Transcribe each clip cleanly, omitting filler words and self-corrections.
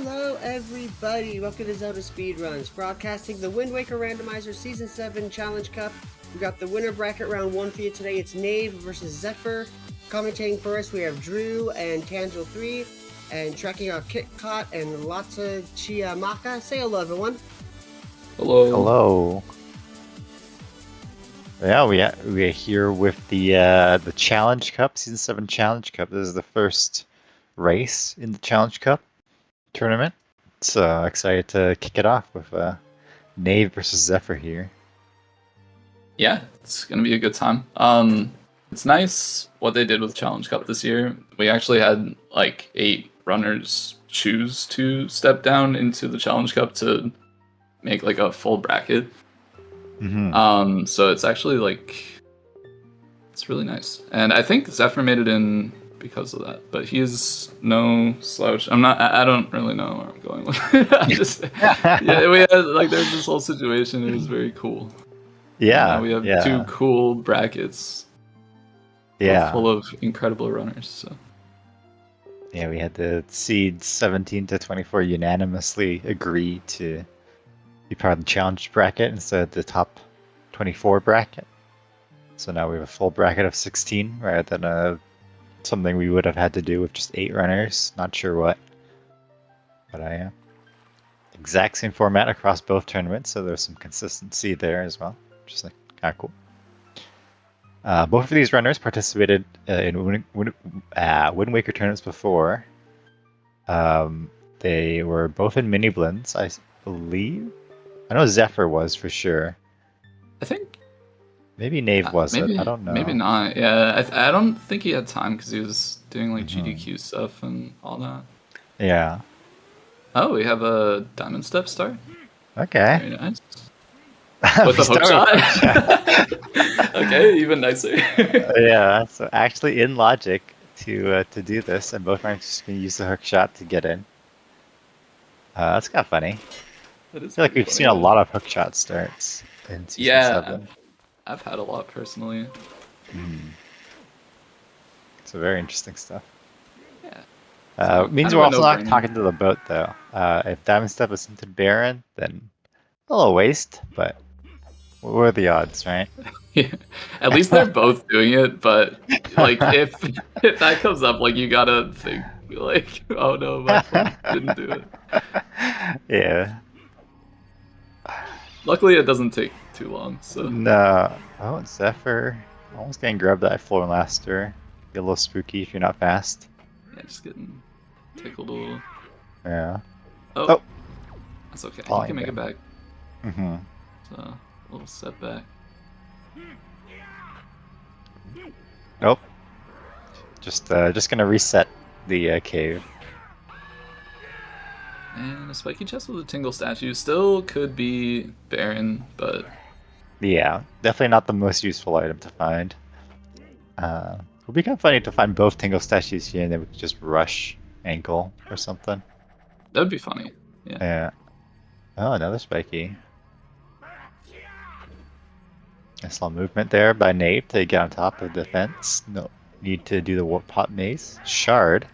Hello everybody, welcome to ZeldaSpeedRuns, broadcasting the Wind Waker Randomizer Season 7 Challenge Cup. We got the winner bracket round 1 for you today. It's Nave versus Zephyr. Commentating for us, we have Drew and Tangel3, and tracking our KitKat and Latsa Chiamaka. Say hello everyone. Hello. Hello. Yeah, we're here with the Challenge Cup, Season 7 Challenge Cup. This is the first race in the Challenge Cup tournament. So excited to kick it off with Nave versus Zephyr here. Yeah, it's gonna be a good time. It's nice what they did with Challenge Cup this year. We actually had like 8 runners choose to step down into the Challenge Cup to make like a full bracket. Mm-hmm. So it's actually like it's really nice, and I think Zephyr made it in because of that. But he's no slouch. I don't really know where I'm going with it. We had like there's this whole situation. It was very cool. Yeah. Now we have 2 cool brackets. Yeah. Full of incredible runners. So. Yeah, we had the seeds 17 to 24 unanimously agree to be part of the challenge bracket instead of the top 24 bracket. So now we have a full bracket of 16 rather than something we would have had to do with just 8 runners. Not sure what. But I am. Exact same format across both tournaments, so there's some consistency there as well, which is like kind of cool. Both of these runners participated in Wind Waker tournaments before. They were both in mini blends, I believe. I know Zephyr was for sure. I think maybe Nave wasn't. I don't know. Maybe not. Yeah, I don't think he had time because he was doing like GDQ stuff and all that. Yeah. Oh, we have a diamond step start. Okay. Very nice. With a hook shot. Okay, even nicer. Yeah. So actually, in logic to do this, and both runners just gonna use the hook shot to get in. That's kind of funny. I feel like we've seen a lot of hook shot starts in Season 7. I've had a lot personally. It's very interesting stuff. Yeah. Means we're also not talking to the boat though. If Diamond Step is into Baron, then a little waste, but what are the odds, right? Yeah. At least they're both doing it, but like if that comes up, like you gotta think like, oh no, my phone didn't do it. Yeah. Luckily, it doesn't take too long. So no. Oh, Zephyr almost getting grabbed that floor laster. Be a little spooky if you're not fast. Yeah, just getting tickled a little. Yeah. Oh. That's okay. You can make it back. Mm-hmm. So a little setback. Nope. Just gonna reset the cave. And a spiky chest with a tingle statue still could be Baron, but yeah, definitely not the most useful item to find. It would be kind of funny to find both tingle statues here and then we could just rush ankle or something. That'd be funny. Yeah. Yeah. Oh, another spiky. Nice little movement there by Nave to get on top of the fence. No need to do the warp pot maze. Shard.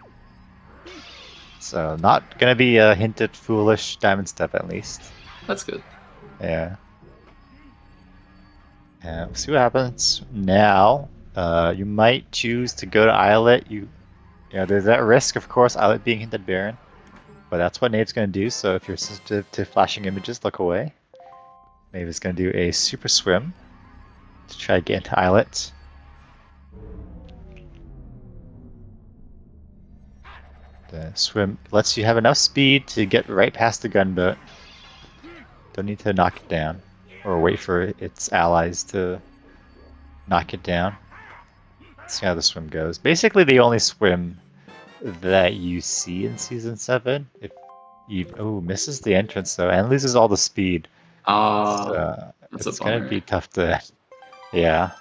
So not gonna be a hinted foolish diamond step at least. That's good. Yeah. We'll see what happens now. You might choose to go to Islet. There's that risk, of course, Islet being hinted Baron. But that's what Nave's gonna do, so if you're sensitive to flashing images, look away. Nave is gonna do a super swim to try to get into Islet. The swim lets you have enough speed to get right past the gunboat. Don't need to knock it down or wait for its allies to knock it down. Let's see how the swim goes. Basically the only swim that you see in Season 7. If you misses the entrance though and loses all the speed. It's gonna be tough to yeah.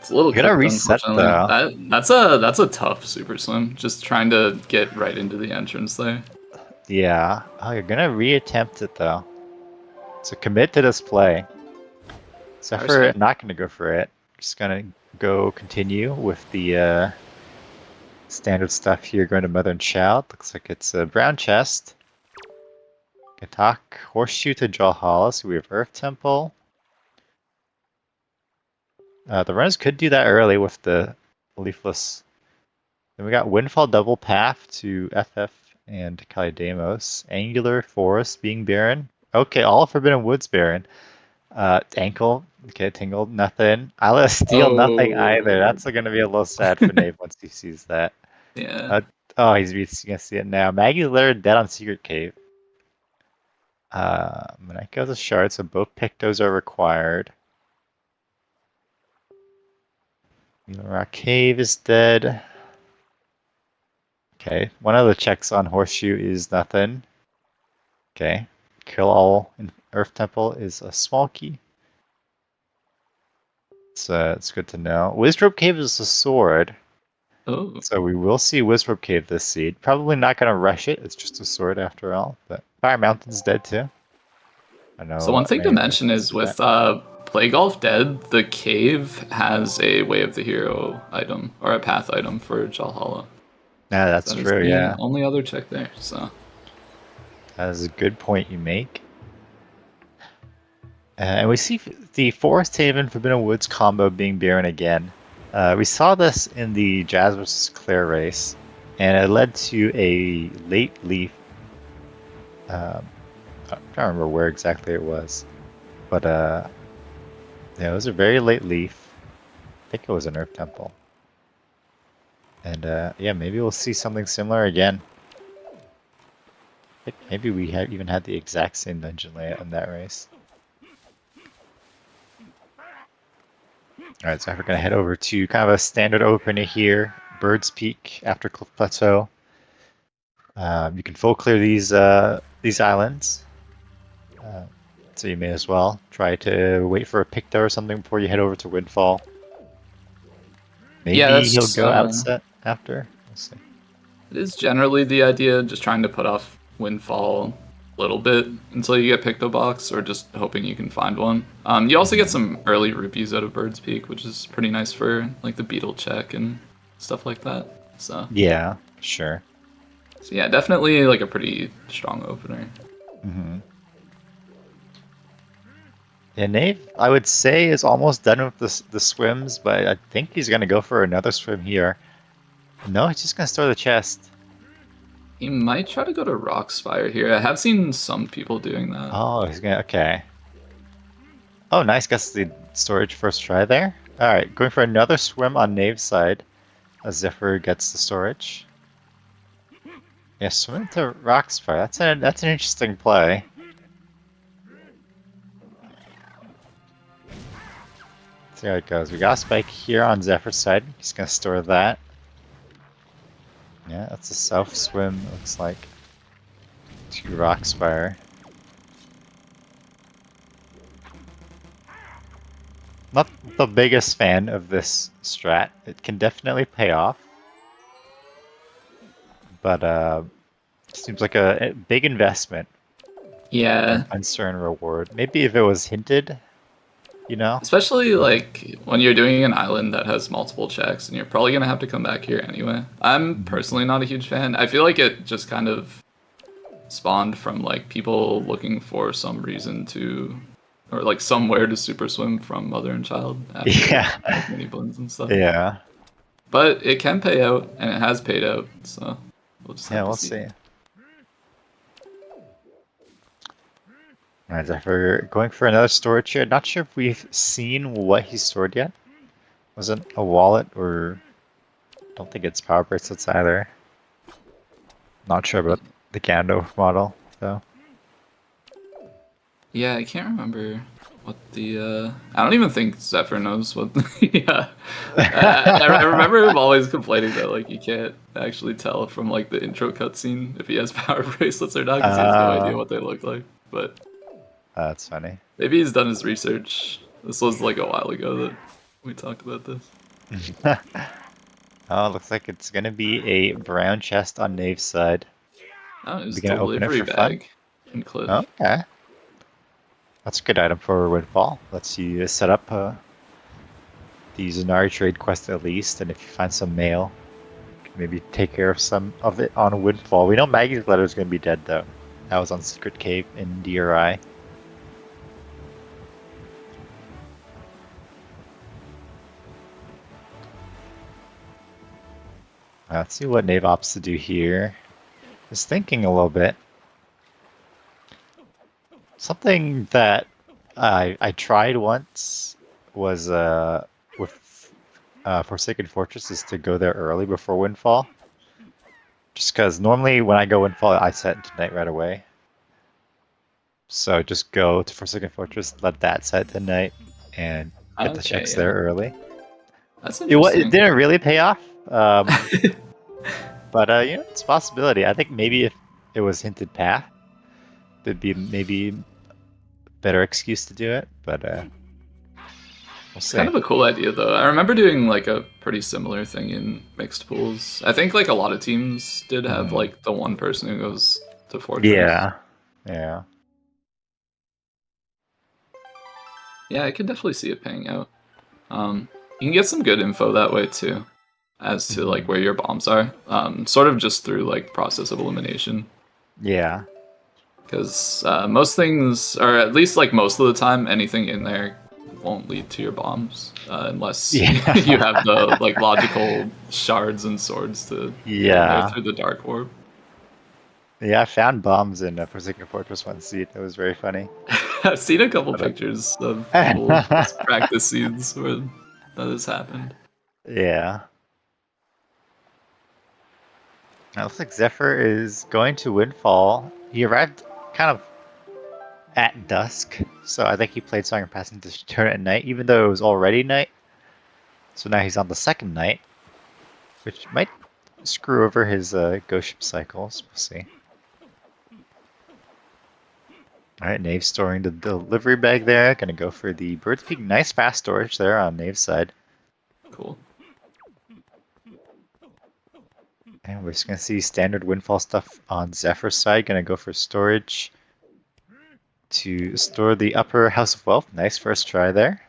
It's a little gonna reset though. That's a tough super swim. Just trying to get right into the entrance there. Yeah. Oh, you're gonna reattempt it though. So commit to this play. Zephyr not gonna go for it. Just gonna go continue with the Standard stuff here going to Mother and Child. Looks like it's a brown chest. Gatak, Horseshoe to Jalhalla, so we have Earth Temple. The runners could do that early with the Leafless. Then we got Windfall Double Path to FF and Kalidamos. Angular Forest being barren. Okay, all Forbidden Woods barren. Ankle, okay, Tingle, nothing. Isla Steel, nothing either. That's going to be a little sad for Nave once he sees that. Yeah. Oh, he's going to see it now. Maggie's Lair, dead on Secret Cave. Maneko the shard, so both Pictos are required. Rock Cave is dead. Okay, one of the checks on Horseshoe is nothing. Okay, kill all in Earth Temple is a small key. So it's good to know. Wizrobe Cave is a sword. Oh. So we will see Wizrobe Cave this seed. Probably not going to rush it. It's just a sword after all. But Fire Mountain's dead too. I know. So one thing to mention is with Play Golf Dead, the cave has a Way of the Hero item or a path item for Jalhalla. Yeah, that's That true. is the Yeah, only other check there. So that is a good point you make. And we see the Forest Haven Forbidden Woods combo being barren again. We saw this in the Jazz vs. Claire race, and it led to a late leaf. I don't remember where exactly it was, but yeah, it was a very late leaf. I think it was an Earth Temple. And yeah, maybe we'll see something similar again. I think maybe we have even had the exact same dungeon layout in that race. Alright, so we're going to head over to kind of a standard opener here. Bird's Peak after Cliff Plateau. You can full clear these islands. So you may as well try to wait for a Picto or something before you head over to Windfall. Maybe he'll go outset after. We'll see. It is generally the idea, just trying to put off Windfall a little bit until you get Picto Box, or just hoping you can find one. You also get some early rupees out of Bird's Peak, which is pretty nice for like the beetle check and stuff like that. So yeah, sure. So yeah, definitely like a pretty strong opener. Mm-hmm. Yeah, Nave, I would say, is almost done with the swims, but I think he's going to go for another swim here. No, he's just going to store the chest. He might try to go to Rock Spire here. I have seen some people doing that. Oh, he's going to... Okay. Oh, nice. Gets the storage first try there. Alright, going for another swim on Nave's side as Zephyr gets the storage. Yeah, swim to Rock Spire. That's an interesting play. See how it goes. We got a spike here on Zephyr's side. He's gonna store that. Yeah, that's a south swim, looks like, to Rockspire. Not the biggest fan of this strat. It can definitely pay off. But seems like a big investment. Yeah. Uncertain reward. Maybe if it was hinted, you know? Especially like when you're doing an island that has multiple checks and you're probably going to have to come back here anyway. I'm personally not a huge fan. I feel like it just kind of spawned from like people looking for some reason to, or like somewhere to super swim from Mother and Child after Yeah. mini blends and stuff. Yeah. But it can pay out, and it has paid out, so we'll just have to We'll see. Alright, Zephyr going for another storage here. Not sure if we've seen what he stored yet. Was it a wallet or... don't think it's power bracelets either. Not sure about the Gandalf model, though. Yeah, I can't remember what the... I don't even think Zephyr knows what... yeah. I remember him always complaining that like you can't actually tell from like the intro cutscene if he has power bracelets or not, because he has no idea what they look like. But that's funny. maybe he's done his research. This was like a while ago that we talked about this. Oh, looks like it's gonna be a brown chest on Nave's side. Oh, it's a gonna open it delivery for fun? bag in Cliff. Okay. That's a good item for Windfall. Lets you set up the Zanari trade quest at least, and if you find some mail, you can Maybe take care of some of it on Windfall. We know Maggie's letter is going to be dead though. That was on Secret Cave in DRI. Let's see what Nave opts to do here. Just thinking a little bit. Something that I tried once was with Forsaken Fortress is to go there early before Windfall. Just because normally when I go Windfall, I set into night right away. So just go to Forsaken Fortress, let that set to night, and get the Okay, checks yeah. there early. That's It interesting. didn't really pay off, but you know, it's a possibility. I think maybe if it was hinted path, there'd be maybe a better excuse to do it, but we'll It's see. kind of a cool idea, though. I remember doing like a pretty similar thing in mixed pools. I think like a lot of teams did have like the one person who goes to Fortress. Yeah. Yeah, I could definitely see it paying out. You can get some good info that way too, as to like where your bombs are. Sort of just through like process of elimination. Yeah. Because most things, or at least like most of the time, anything in there won't lead to your bombs unless Yeah. you have the like logical shards and swords to get in there through the dark orb. Yeah, I found bombs in Forsaken Fortress 1 seed. It was very funny. I've seen a couple pictures of people just practice scenes where that has happened. Yeah. It looks like Zephyr is going to Windfall. He arrived kind of at dusk, so I think he played Song of Passing to turn it at night, even though it was already night. So now he's on the second night, which might screw over his ghost ship cycles. We'll see. Alright, Nave storing the delivery bag there. Gonna go for the Bird's Peak. Nice fast storage there on Nave's side. Cool. And we're just gonna see standard Windfall stuff on Zephyr's side. Gonna go for storage to store the upper House of Wealth. Nice first try there.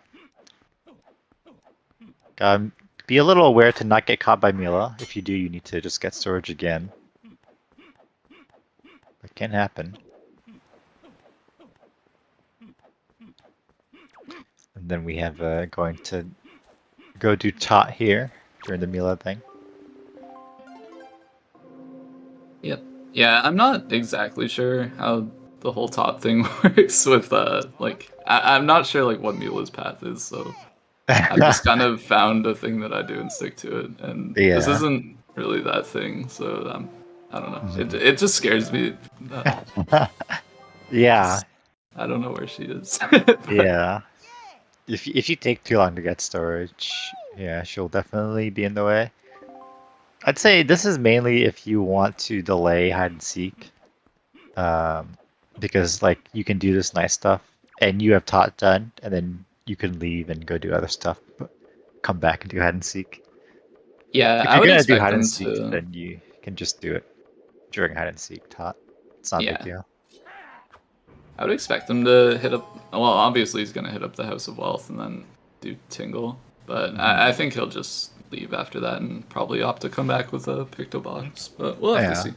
Be a little aware to not get caught by Mila. If you do, you need to just get storage again. It can happen. And then we have going to go do Tot here during the Mila thing. Yep. Yeah, I'm not exactly sure how the whole top thing works with like I'm not sure like what Mila's path is, so I've just kind of found a thing that I do and stick to it, and this Yeah. isn't really that thing, so I don't know. It just scares me. Yeah. I don't know where she is. Yeah. If you take too long to get storage, yeah, she'll definitely be in the way. I'd say this is mainly if you want to delay hide and seek, because like you can do this nice stuff and you have Tot done, and then you can leave and go do other stuff, but come back and do hide and seek. Yeah, If I you're would gonna do expect hide them and seek, to. then you can just do it during hide and seek Tot. It's not a big deal. I would expect him to hit up. Well, obviously he's gonna hit up the House of Wealth and then do Tingle, but I think he'll just leave after that and probably opt to come back with a Picto box. But we'll have to see.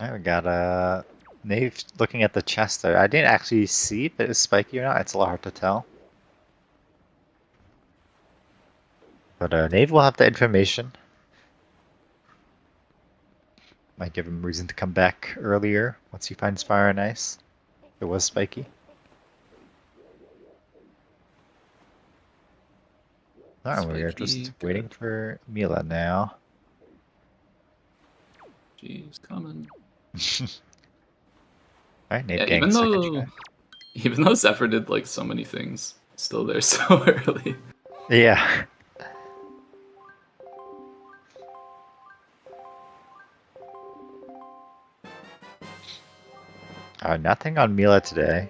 Alright, we got Nave looking at the chest there. I didn't actually see if it was spiky or not. It's a lot hard to tell. But Nave will have the information. Might give him reason to come back earlier once he finds Fire and Ice. It was spiky. Alright, we're just waiting for Mila now. She's coming. Alright, Nave Yeah, getting second try. even though Zephyr did like so many things, still there so early. Yeah. Nothing on Mila today.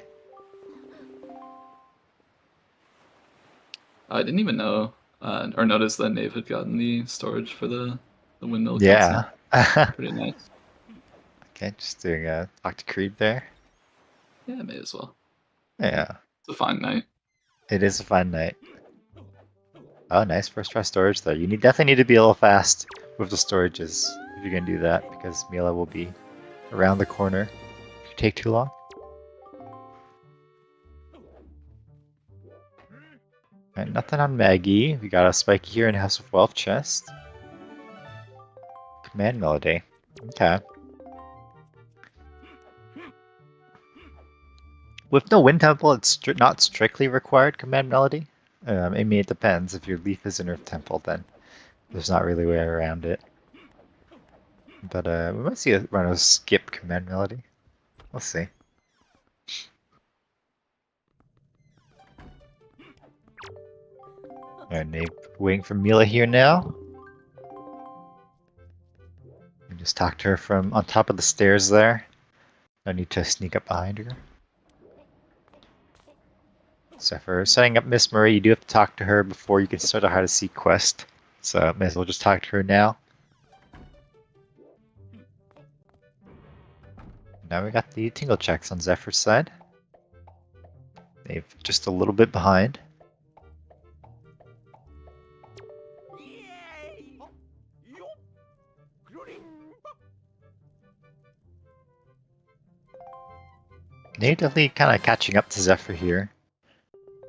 I didn't even know or notice that Nave had gotten the storage for the windmill. Yeah. Pretty nice. Okay, just doing a talk to Creed there. Yeah, may as well. Yeah. It's a fine night. It is a fun night. Oh, nice first try storage there. Definitely need to be a little fast with the storages if you're gonna do that, because Mila will be around the corner if you take too long. Alright, nothing on Maggie. We got a spike here in House of Wealth chest. Command melody. Okay. With no Wind Temple, it's not strictly required command melody. I mean, it depends. If your leaf is an Earth Temple, then there's not really a way around it. But we might see a run of skip command melody. We'll see. Alright, Nave waiting for Mila here now. We just talk to her from on top of the stairs there. No need to sneak up behind her. So for setting up Miss Marie, you do have to talk to her before you can start a How to Seek quest. So may as well just talk to her now. Now we got the tingle checks on Zephyr's side. They've just a little bit behind. They're definitely kind of catching up to Zephyr here.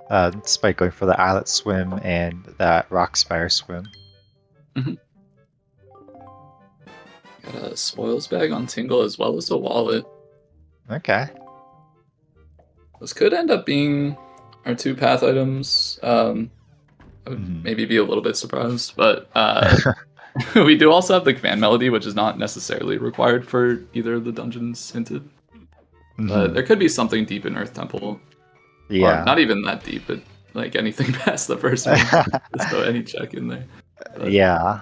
Despite going for the Islet Swim and that Rock Spire Swim. Got a spoils bag on Tingle as well as a wallet. Okay. Those could end up being our 2 path items. I would maybe be a little bit surprised, but we do also have the command melody, which is not necessarily required for either of the dungeons hinted. But there could be something deep in Earth Temple. Yeah. Or not even that deep, but like anything past the first one. Just throw any check in there. But, yeah.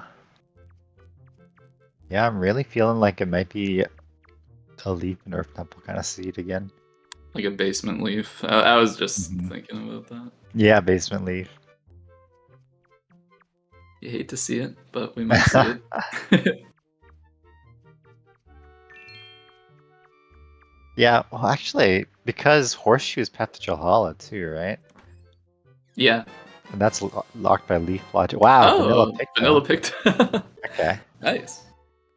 Yeah, I'm really feeling like it might be a leaf in Earth Temple kind of seed again. Like a basement leaf. I was just thinking about that. Yeah, basement leaf. You hate to see it, but we might see it. Yeah, well, actually, because Horseshoe is Path to Jalhalla too, right? Yeah. And that's locked by Leaf Logic. Wow, Vanilla picked. Okay. Nice.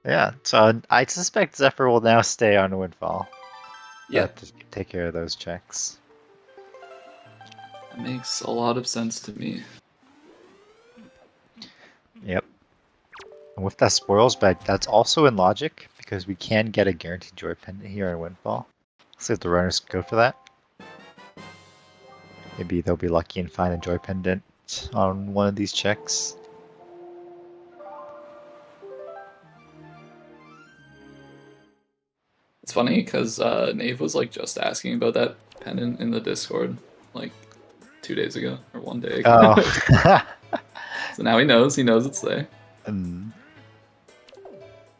Yeah, so I suspect Zephyr will now stay on Windfall. Yeah. To take care of those checks. That makes a lot of sense to me. Yep. And with that spoils bag, that's also in logic, because we can get a guaranteed joy pendant here on Windfall. Let's see if the runners go for that. Maybe they'll be lucky and find a joy pendant on one of these checks. It's funny because Nave was like just asking about that pendant in the Discord like 2 days ago or 1 day ago. Oh. So now he knows it's there.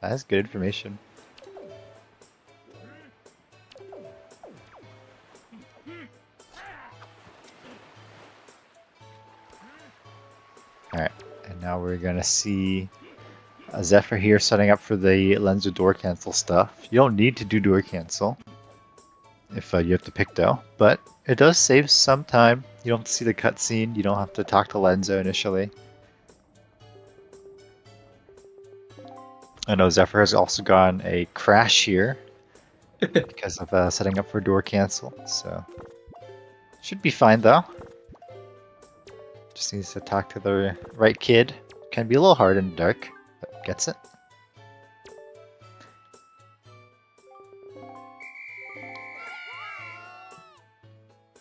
That's good information. Alright, and now we're gonna see Zephyr here setting up for the Lens of Door Cancel stuff. You don't need to do Door Cancel if you have to pick though, but it does save some time. You don't have to see the cutscene, you don't have to talk to Lenzo initially. I know Zephyr has also gone a crash here because of setting up for door cancel, so should be fine though. Just needs to talk to the right kid. Can be a little hard in the dark, but gets it.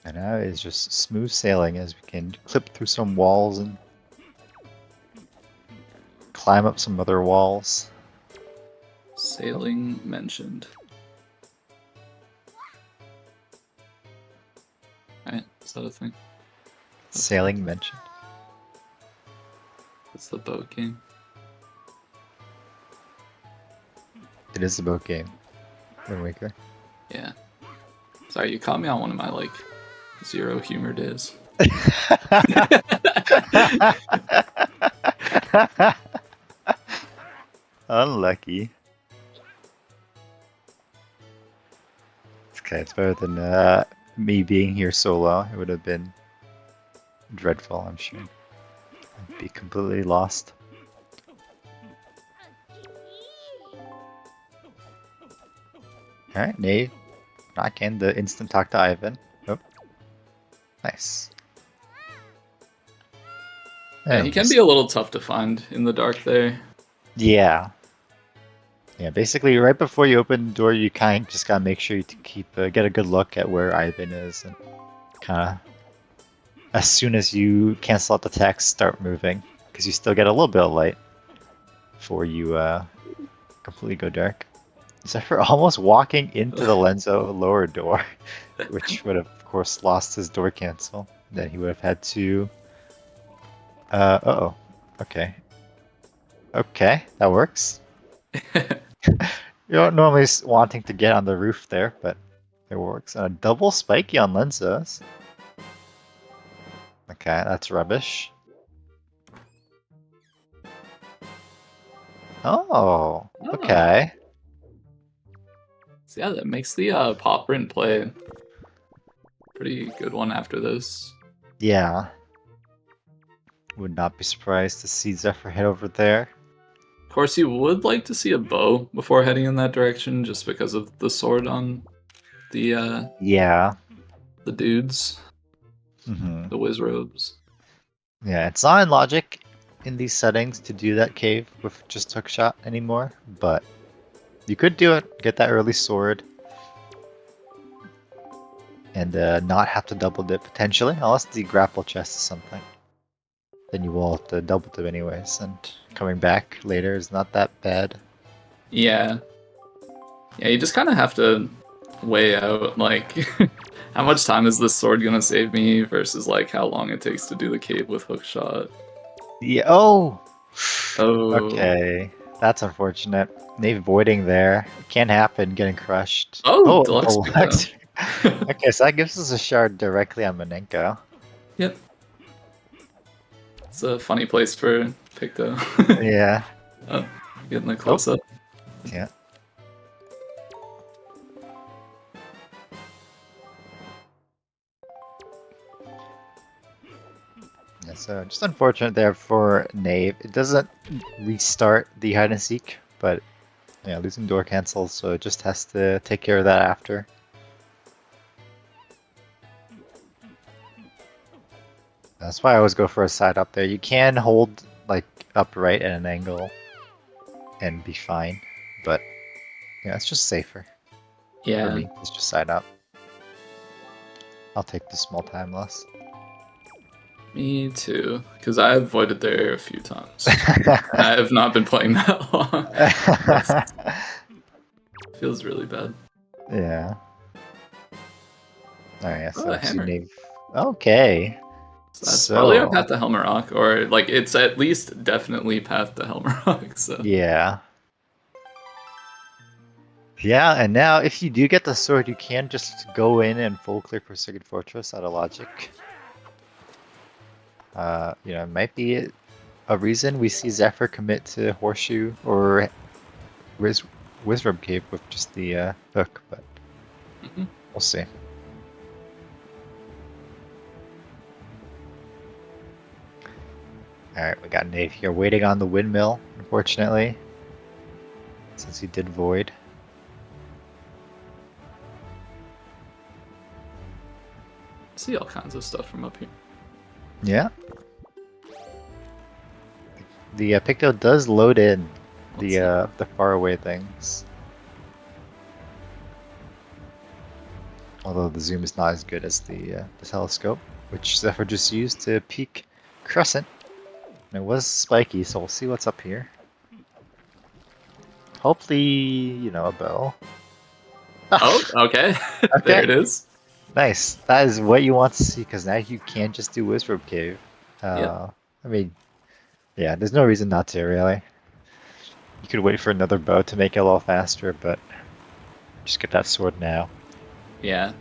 And now it's just smooth sailing as we can clip through some walls and climb up some other walls. Sailing mentioned. Alright, is that a thing? Sailing mentioned. It's the boat game. It is a boat game. Wind Waker. Yeah. Sorry, you caught me on one of my like 0 humor days. Unlucky. Okay, it's better than me being here solo. It would have been dreadful, I'm sure. Be completely lost. Alright, Nave. Knock in the instant talk to Ivan. Oh. Nice. Yeah, he can be a little tough to find in the dark there. Yeah. Yeah, basically right before you open the door, you kind of just gotta make sure you keep get a good look at where Ivan is, and kind of as soon as you cancel out the text, start moving, because you still get a little bit of light before you completely go dark. Zephyr almost walking into the Lenzo lower door, which would have, of course, lost his door cancel. Then he would have had to. Uh-oh. Okay. Okay, that works. You don't normally wanting to get on the roof there, but it works. And a double spiky on Lenzos. Okay, that's rubbish. Oh, okay. So yeah, that makes the pop print play pretty good one after this. Yeah. Would not be surprised to see Zephyr head over there. Of course, you would like to see a bow before heading in that direction, just because of the sword on the Yeah. the dudes, Mm-hmm. the whiz robes. Yeah, it's not in logic in these settings to do that cave with just hook shot anymore, but you could do it, get that early sword, and not have to double dip potentially, unless the grapple chest is something. Then you will have to double dip anyways, and coming back later is not that bad. Yeah. Yeah, you just kind of have to weigh out, like, how much time is this sword gonna save me versus, like, how long it takes to do the cave with hookshot. Yeah. Oh. Oh. Okay, that's unfortunate. Nave voiding there. It can't happen. Getting crushed. Oh, Deluxe. Okay, so that gives us a shard directly on Manenko. Yep. It's a funny place for Picto. Yeah. Oh, getting the close up. Yeah. Yeah, so just unfortunate there for Nave. It doesn't restart the hide and seek, but yeah, losing door cancels, so it just has to take care of that after. That's why I always go for a side up there. You can hold like upright at an angle and be fine, but yeah, it's just safer. Yeah. For me, it's just side up. I'll take the small time loss. Me too, because I avoided there a few times. I have not been playing that long. Feels really bad. Yeah. Alright, so hammer. Nave. Okay. So that's probably our path to Helmarok, or like it's at least definitely path to Helmarok. So yeah. Yeah, and now if you do get the sword, you can just go in and full clear for Second Fortress out of logic. You know, it might be a reason we see Zephyr commit to Horseshoe or Wizrobe Cave with just the hook, but we'll see. Alright, we got Nave here waiting on the windmill, unfortunately, since he did void. See all kinds of stuff from up here. Yeah. The Picto does load in the far away things. Although the zoom is not as good as the telescope, which Zephyr just used to peek Crescent. And it was spiky, so we'll see what's up here. Hopefully, you know, a bow. Oh, okay. There it is. Nice. That is what you want to see, because now you can just do Wizrobe Cave. Yep. I mean, yeah, there's no reason not to, really. You could wait for another bow to make it a little faster, but just get that sword now. Yeah.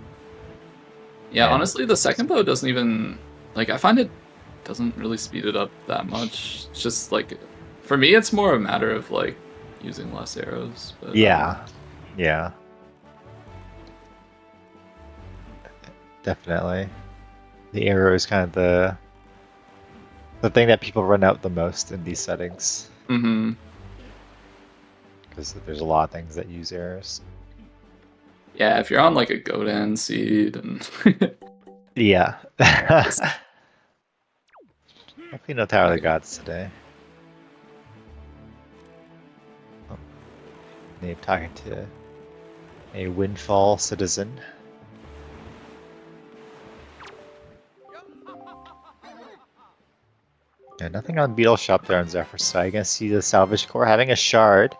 Yeah, And honestly, the second bow doesn't even... Like, I find it doesn't really speed it up that much. It's just, like... For me, it's more a matter of, like, using less arrows. But, yeah. Yeah. Definitely. The arrow is kind of the thing that people run out the most in these settings. Mm-hmm. Because there's a lot of things that use errors. Yeah, if you're on like a Godan seed and Yeah. Hopefully no Tower of the Gods today. Oh, Nave talking to a windfall citizen. Yeah, nothing on Beetle Shop there on Zephyr, so I can see the salvage core having a shard.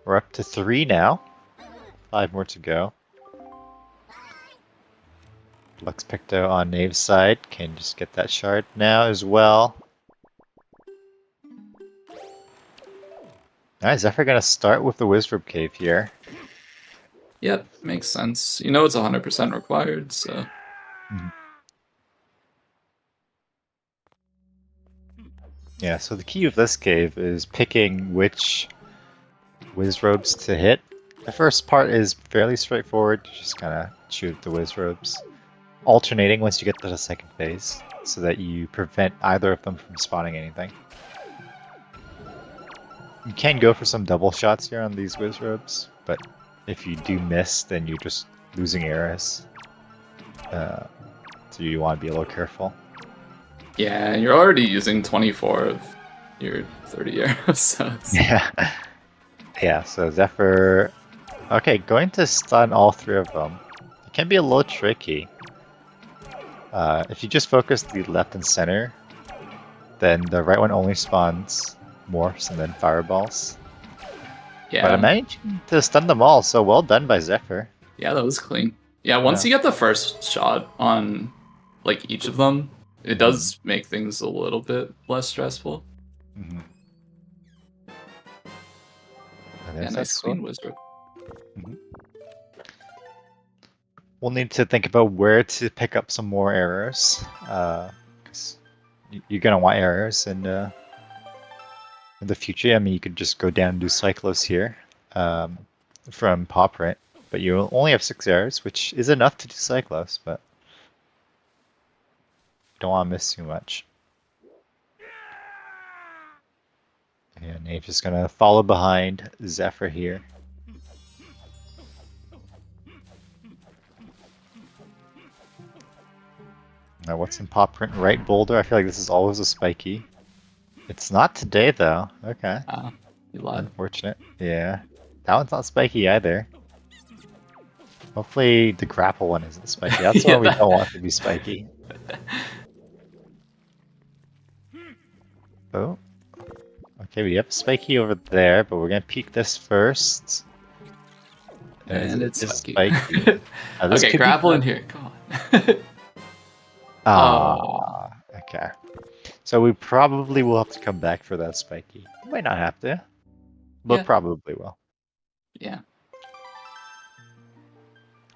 We're up to 3 now. 5 more to go. Lux Picto on Nave's side. Can just get that shard now as well. Alright, Zephyr gonna start with the Wizrobe Cave here. yep, makes sense. You know it's 100% required, so Yeah, so the key of this cave is picking which Wizrobes to hit. The first part is fairly straightforward. You just kind of shoot the Wizrobes, alternating once you get to the second phase, so that you prevent either of them from spawning anything. You can go for some double shots here on these Wizrobes, but if you do miss, then you're just losing arrows. So you want to be a little careful. yeah, you're already using 24 of your 30 arrows, so it's... Yeah. Yeah, so Zephyr... Okay, going to stun all 3 of them. It can be a little tricky. If you just focus the left and center, then the right one only spawns morphs and then fireballs. yeah. But I managed to stun them all, so well done by Zephyr. Yeah, that was clean. Yeah, once you get the first shot on like each of them, it does make things a little bit less stressful. Mm-hmm. Yeah, nice clean wizard. Mm-hmm. We'll need to think about where to pick up some more arrows, because you're gonna want arrows in the future. I mean, you could just go down and do Cyclos here from Paw Print, but you only have 6 arrows, which is enough to do Cyclos, but don't want to miss too much. Yeah, Nave's just gonna follow behind Zephyr here. Now, what's in Paw Print? Right boulder? I feel like this is always a spiky. It's not today, though. Okay. You lied. Unfortunate. Yeah. That one's not spiky either. Hopefully the grapple one isn't spiky. That's the one we don't want to be spiky. Oh. Okay, we have a spiky over there, but we're gonna peek this first. And it's spiky. Okay, grapple in here. Come on. Ah, okay. So we probably will have to come back for that spiky. Might not have to, but probably will. Yeah.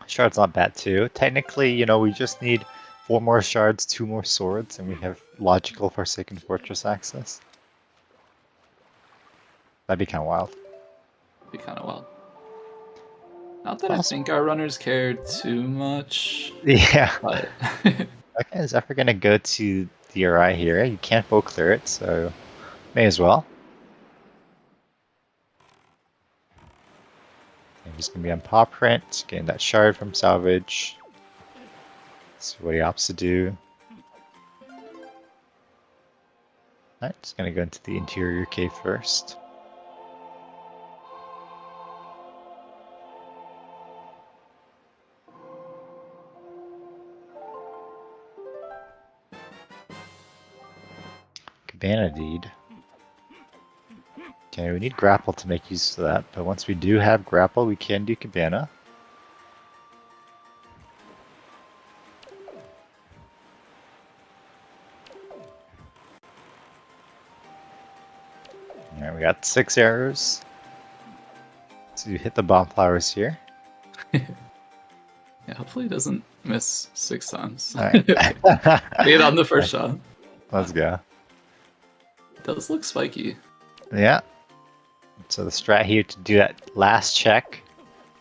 Shard's not bad too. Technically, you know, we just need 4 more shards, 2 more swords, and we have logical Forsaken Fortress access. That'd be kind of wild. Be kind of wild. Not that I think our runners cared too much. Yeah. But Okay, Zephyr gonna go to DRI here. You can't full clear it, so may as well. I'm just gonna be on Paw Print, getting that shard from Salvage. See what he opts to do. Alright, just gonna go into the interior cave first. Cabana Deed. Okay, we need Grapple to make use of that, but once we do have Grapple, we can do Cabana. Alright, we got 6 arrows. So you hit the bomb flowers here. yeah, hopefully he doesn't miss 6 times. Alright. Get on the first shot. Let's go. It does look spiky. Yeah. So the strat here to do that last check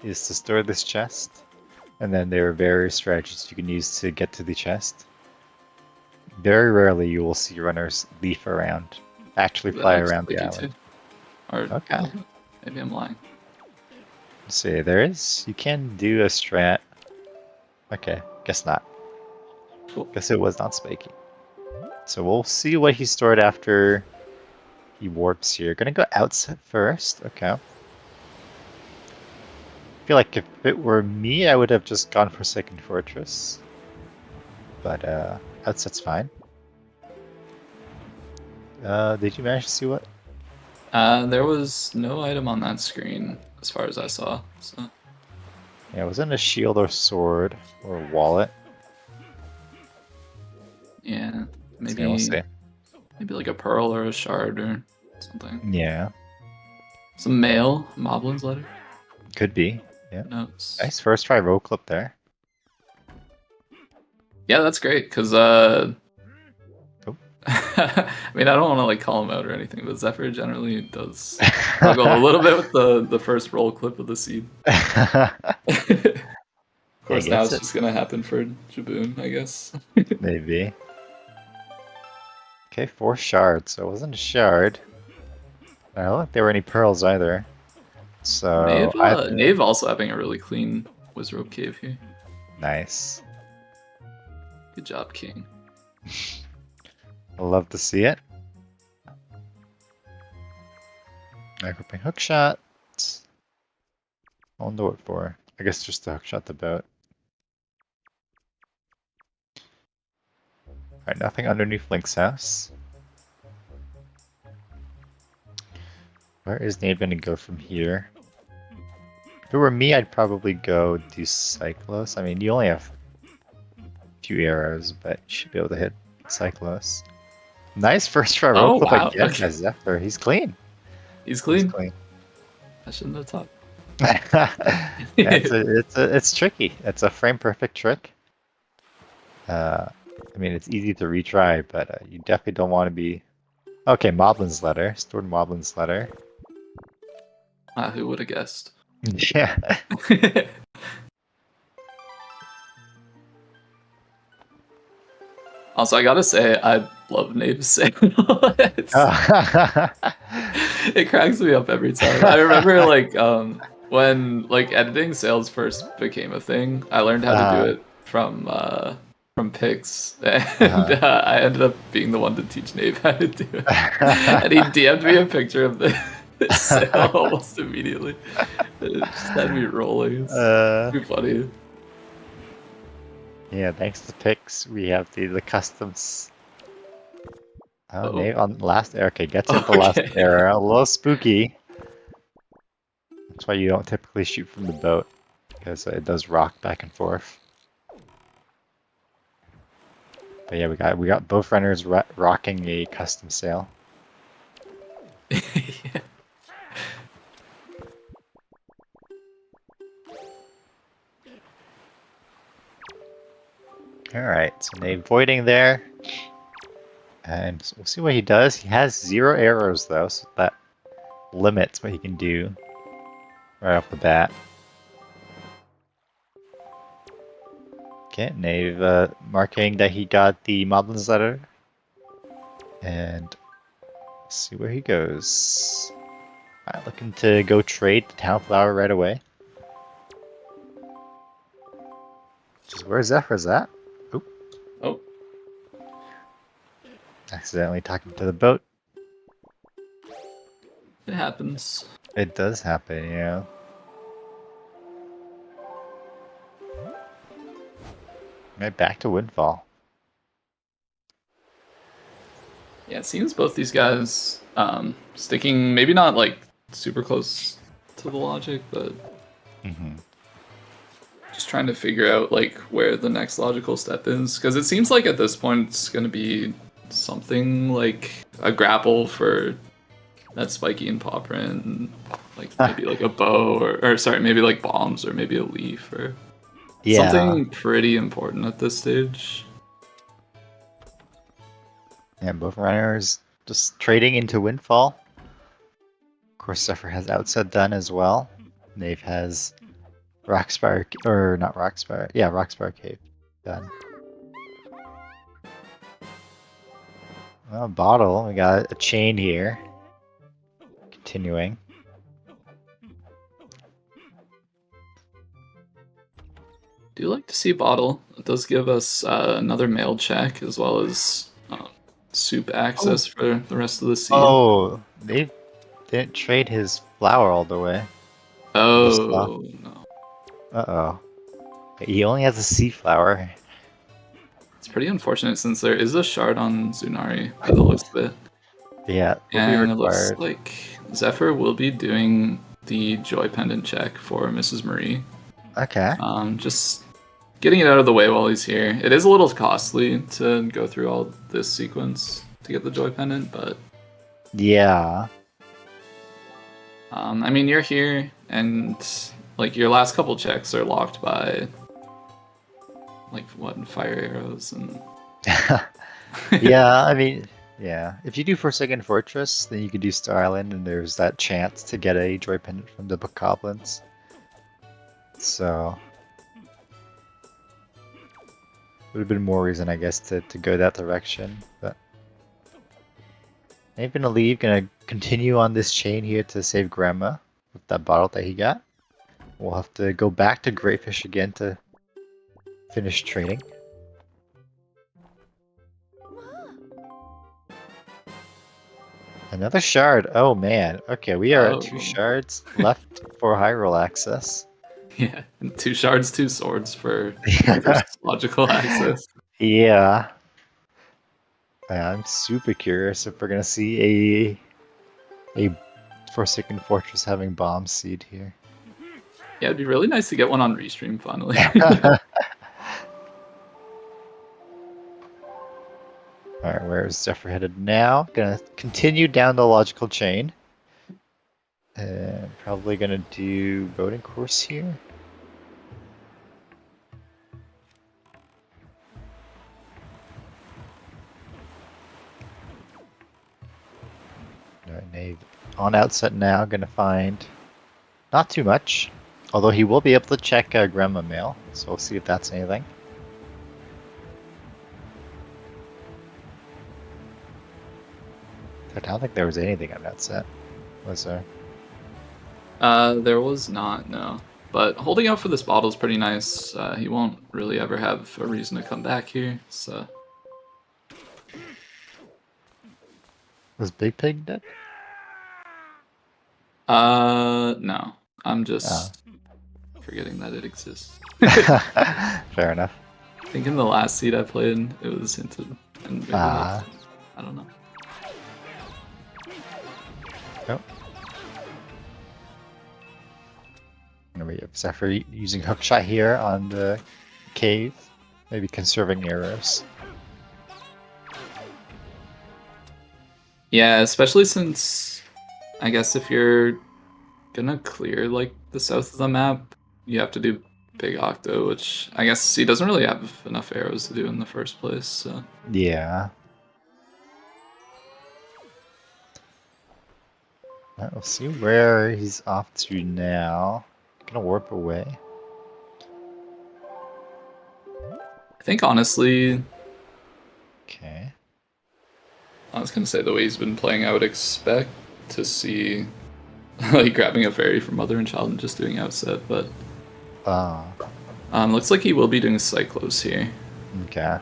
is to store this chest. And then there are various strategies you can use to get to the chest. Very rarely you will see runners leaf around, actually That fly looks around the spiky island. too. Or Okay. maybe I'm lying. Let's see, you can do a strat. Okay, guess not. Cool. Guess it was not spiky. So we'll see what he stored after he warps here. Gonna go outside first. Okay. I feel like if it were me, I would have just gone for Second Fortress. But outside's fine. Did you manage to see what? There was no item on that screen as far as I saw. So Yeah, it wasn't a shield or sword or a wallet. yeah, So we'll see. maybe like a pearl or a shard or something. Yeah, Some mail, Moblin's letter. could be. Yeah. Notes. Nice first try roll clip there. Yeah, that's great because I mean, I don't want to like call him out or anything, but Zephyr generally does struggle a little bit with the first roll clip of the seed. Of course, now it's just gonna happen for Jaboon, I guess. Maybe. Okay, 4 shards. So it wasn't a shard. I don't think there were any pearls either. So Nave also having a really clean Wizrobe cave here. Nice. Good job, King. I love to see it. Microping hookshot. I wonder what for. I guess just to hookshot the boat. Alright, nothing underneath Link's house. Where is Nave gonna go from here? If it were me, I'd probably go do Cyclos. I mean, you only have a few arrows, but you should be able to hit Cyclos. Nice first try roll clip wow. again by Zephyr. He's clean. He's clean. He's clean. I shouldn't have talked. It's tricky. It's a frame perfect trick. I mean, it's easy to retry, but you definitely don't want to be. Okay, Moblin's letter. Stored Moblin's letter. Who would have guessed? Yeah. Also, I gotta say, I love Nave's sale. It cracks me up every time. I remember when like editing sales first became a thing. I learned how to do it from Pix, and I ended up being the one to teach Nave how to do it. And he DM'd me a picture of this sale almost immediately. It just had me rolling. It's too funny. Yeah, thanks to Pix, we have the customs. Oh, Nave on last arrow. Okay, gets it the last arrow. A little spooky. That's why you don't typically shoot from the boat, because it does rock back and forth. But yeah, we got both runners rocking a custom sail. Yeah. Alright, so Nave voiding there. And we'll see what he does. He has 0 arrows though, so that limits what he can do right off the bat. Okay, Nave marking that he got the Moblin's letter. And let's see where he goes. Alright, looking to go trade the Town Flower right away. Just where Zephyr's at. Oh. Accidentally talking to the boat. It happens. It does happen, yeah. Right back to Windfall. Yeah, it seems both these guys sticking maybe not like super close to the logic, but just trying to figure out like where the next logical step is, because it seems like at this point it's going to be something like a grapple for that spiky and paw print, and like maybe like a bow or sorry, maybe like bombs or maybe a leaf or something pretty important at this stage. Yeah, both runners just trading into Windfall. Of course, Zephyr has Outset done as well. Nave has Rockspire, or not Rockspire, yeah, Rockspire Cave done. Oh, bottle. We got a chain here. Continuing. Do like to see bottle. It does give us another mail check as well as soup access for the rest of the seed. Oh, they didn't trade his flower all the way. Oh no. Uh-oh. He only has a sea flower. It's pretty unfortunate since there is a shard on Zunari by the looks of it. Yeah, will be And it looks required. like Zephyr will be doing the joy pendant check for Mrs. Marie. Okay. Just getting it out of the way while he's here. It is a little costly to go through all this sequence to get the joy pendant, but Yeah. I mean, you're here, and like your last couple checks are locked by like what, fire arrows and Yeah, I mean, yeah. If you do Forsaken Fortress, then you could do Star Island, and there's that chance to get a joy pendant from the Book Goblins. So would have been more reason, I guess, to go that direction. But I'm gonna leave, gonna continue on this chain here to save Grandma with that bottle that he got. We'll have to go back to Greyfish again to finish training. Another shard. Oh man. Okay, we are at 2 shards left for Hyrule access. yeah, and 2 shards, 2 swords for first logical access. Yeah. I'm super curious if we're gonna see a Forsaken Fortress having bomb seed here. Yeah, it'd be really nice to get one on Restream finally. Alright, where is Zephyr headed now? Gonna continue down the logical chain. Probably gonna do boating course here. Alright, Nave on outset now, gonna find not too much. Although he will be able to check Grandma mail, so we'll see if that's anything. I don't think there was anything on that set, was there? There was not, no. But holding out for this bottle is pretty nice. He won't really ever have a reason to come back here, so... Was Big Pig dead? No. I'm just forgetting that it exists. Fair enough. I think in the last seed I played, it was hinted. And maybe I don't know. Oh. And we have Zephyr using hookshot here on the cave, maybe conserving arrows. Yeah, especially since I guess if you're gonna clear like the south of the map, you have to do Big Octo, which I guess he doesn't really have enough arrows to do in the first place, so. Yeah. We'll see where he's off to now. Gonna warp away. I think honestly, Okay. I was gonna say the way he's been playing, I would expect to see like grabbing a fairy from mother and child and just doing outset, but looks like he will be doing Cyclos here. Okay.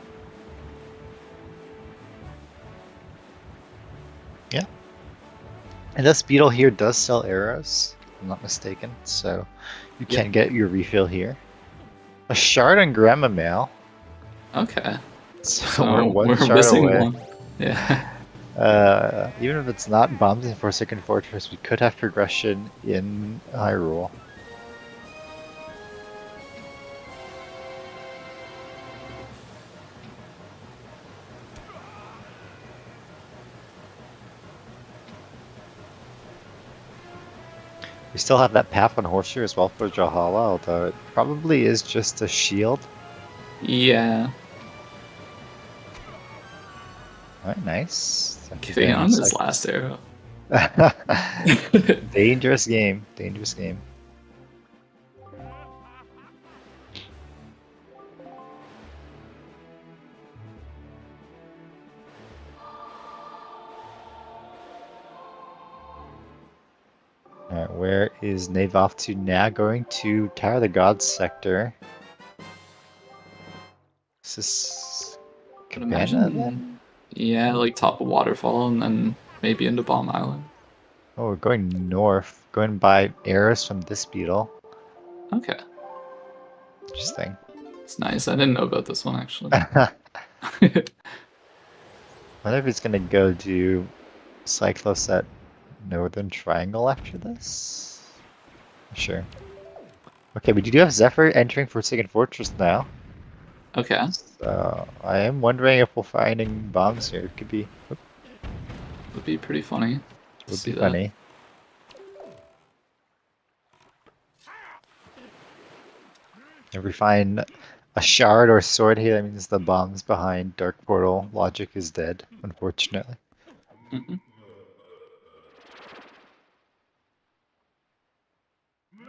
Yeah. And this beetle here does sell arrows, if I'm not mistaken, so you can get your refill here. A shard on Grandma Mail. Okay. So we're one shard missing away. one. Yeah. Even if it's not bombs in Forsaken Fortress, we could have progression in Hyrule. We still have that path on Horseshoe as well for Jahala, although it probably is just a shield. Yeah. Alright, nice. Getting on this last arrow. Dangerous game. Dangerous game. where is Nave off to now? Going to Tower of the Gods sector. Is this I'd Cabana imagine, then? yeah, like top of waterfall and then maybe into Bomb Island. Oh, we're going north, going by arrows from this beetle. Okay, Interesting. it's nice. I didn't know about this one actually. Wonder if he's gonna go do Cyclos at Northern Triangle after this? Sure. Okay, we do have Zephyr entering Forsaken Fortress now. Okay, So I am wondering if we'll find any bombs here. It could be, would be pretty funny to would see be that. funny. If we find a shard or sword here, that means the bombs behind Dark Portal logic is dead, unfortunately. Mhm.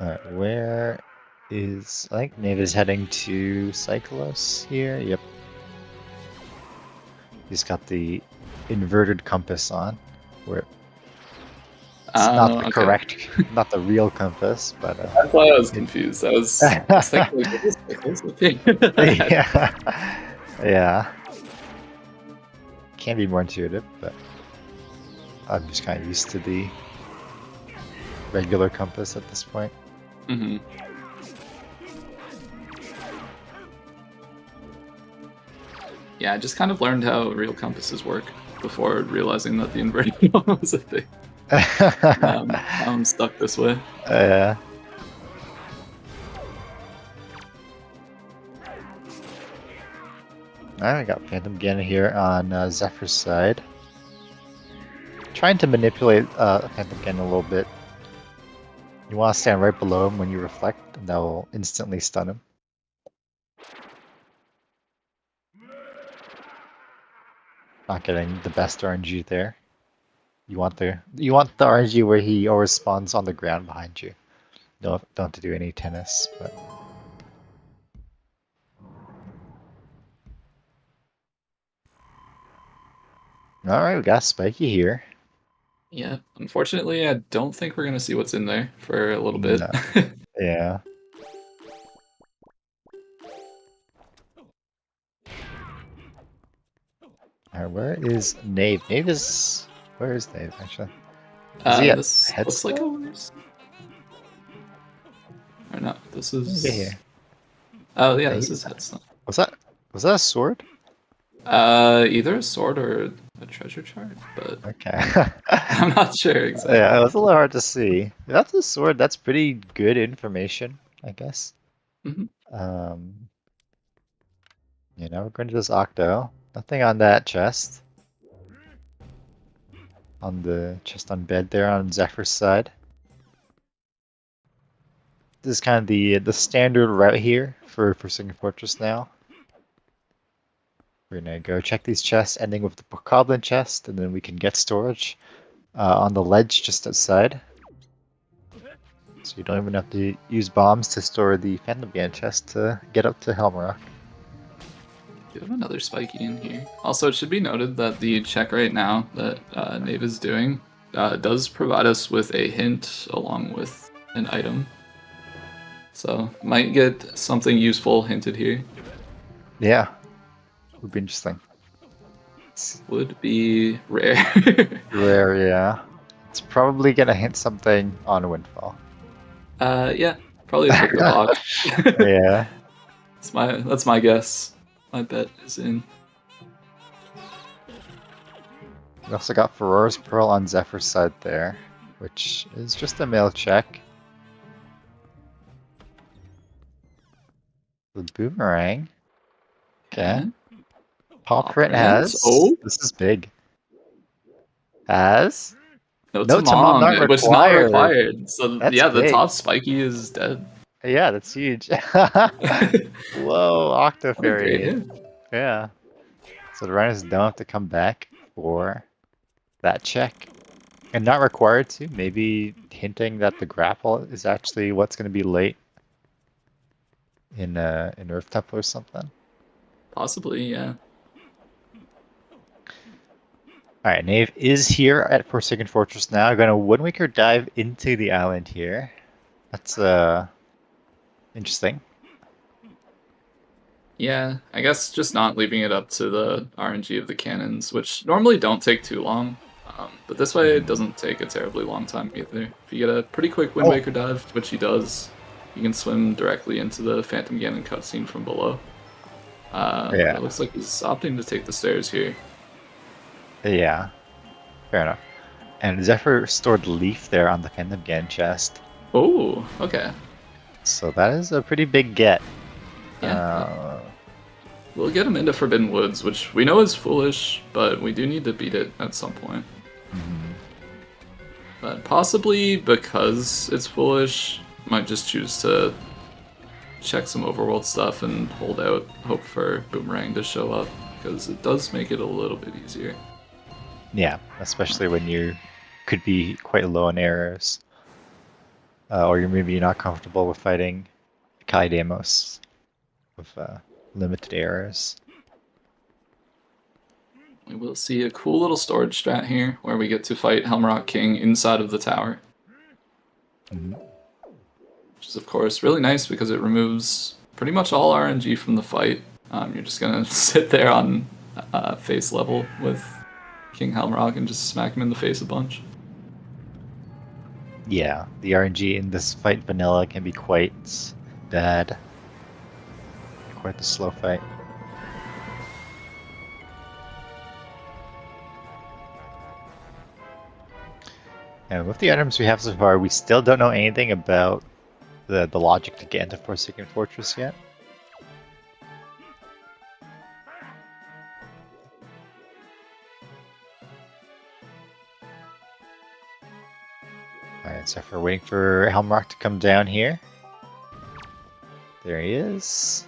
Alright, where is... I think Nave is heading to Cyclos here. Yep. He's got the inverted compass on, where it's not the Okay. correct, not the real compass, but That's why I was confused. I was thinking, like, what is this? yeah, yeah. Can be more intuitive, but I'm just kind of used to the regular compass at this point. Mm-hmm. Yeah, I just kind of learned how real compasses work before realizing that the inverted one was a thing. Now I'm stuck this way. Yeah. Alright, I got Phantom Ganon here on Zephyr's side. Trying to manipulate Phantom Ganon a little bit. You want to stand right below him when you reflect, and that will instantly stun him. Not getting the best RNG there. You want the RNG where he always spawns on the ground behind you. No, don't have to do any tennis, but alright, we got Spiky here. Yeah, unfortunately, I don't think we're gonna see what's in there for a little bit. No. Yeah. Alright, where is Nave? Nave is... Where is Nave, actually? Is he at This head looks like still? ours. Or no, this Let me is. get here. Oh yeah, Yeah, this he's- is headstone. Was that a sword? Either a sword or a treasure chart, but Okay. I'm not sure exactly. Yeah, it was a little hard to see. If that's a sword, that's pretty good information, I guess. Mhm. You know, we're going to this Octo. Nothing on that chest. On the chest on bed there on Zephyr's side. This is kind of the standard route here for Forsaken Fortress now. We're gonna go check these chests, ending with the Goblin chest, and then we can get storage on the ledge just outside. So you don't even have to use bombs to store the Phantom Ganon chest to get up to Helmrock. We have another spiky in here. Also, it should be noted that the check right now that Nave is doing does provide us with a hint along with an item. So, might get something useful hinted here. Yeah, would be interesting. Would be rare. Rare, yeah. It's probably gonna hint something on Windfall. Yeah, probably a pick the box. Yeah. That's my guess. My bet is in. We also got Feror's Pearl on Zephyr's side there, which is just a mail check. The boomerang. Okay. Paw print has. Oh, This is big. Has. no No Tamam, not which is not required. required. So That's yeah, the big. top spiky is dead. Yeah, that's huge. Whoa, Octo What a great Fairy. hit. Yeah. So the runners don't have to come back for that check. And not required to, maybe hinting that the grapple is actually what's going to be late in Earth Temple or something. Possibly, yeah. Alright, Nave is here at Forsaken Fortress now. Gonna Wind Waker dive into the island here. That's interesting. Yeah, I guess just not leaving it up to the RNG of the cannons, which normally don't take too long. But this way it doesn't take a terribly long time either. If you get a pretty quick Wind Waker dive, which he does, you can swim directly into the Phantom Ganon cutscene from below. Yeah. It looks like he's opting to take the stairs here. Yeah, fair enough. And Zephyr stored Leaf there on the Phantom Ganon chest. Oh, okay. So that is a pretty big get. Yeah. We'll get him into Forbidden Woods, which we know is foolish, but we do need to beat it at some point. But possibly because it's foolish, might just choose to check some overworld stuff and hold out, hope for Boomerang to show up, because it does make it a little bit easier. Yeah, especially when you could be quite low on errors. Or you're maybe not comfortable with fighting Kalidamos with limited errors. We will see a cool little storage strat here, where we get to fight Helmrock King inside of the tower. Which is, of course, really nice because it removes pretty much all RNG from the fight. You're just going to sit there on face level with King Helmrock and just smack him in the face a bunch. Yeah, the RNG in this fight vanilla can be quite bad. Quite the slow fight. And with the items we have so far, we still don't know anything about the logic to get into Forsaken Fortress yet. Alright, so we're waiting for Helmrock to come down here. There he is.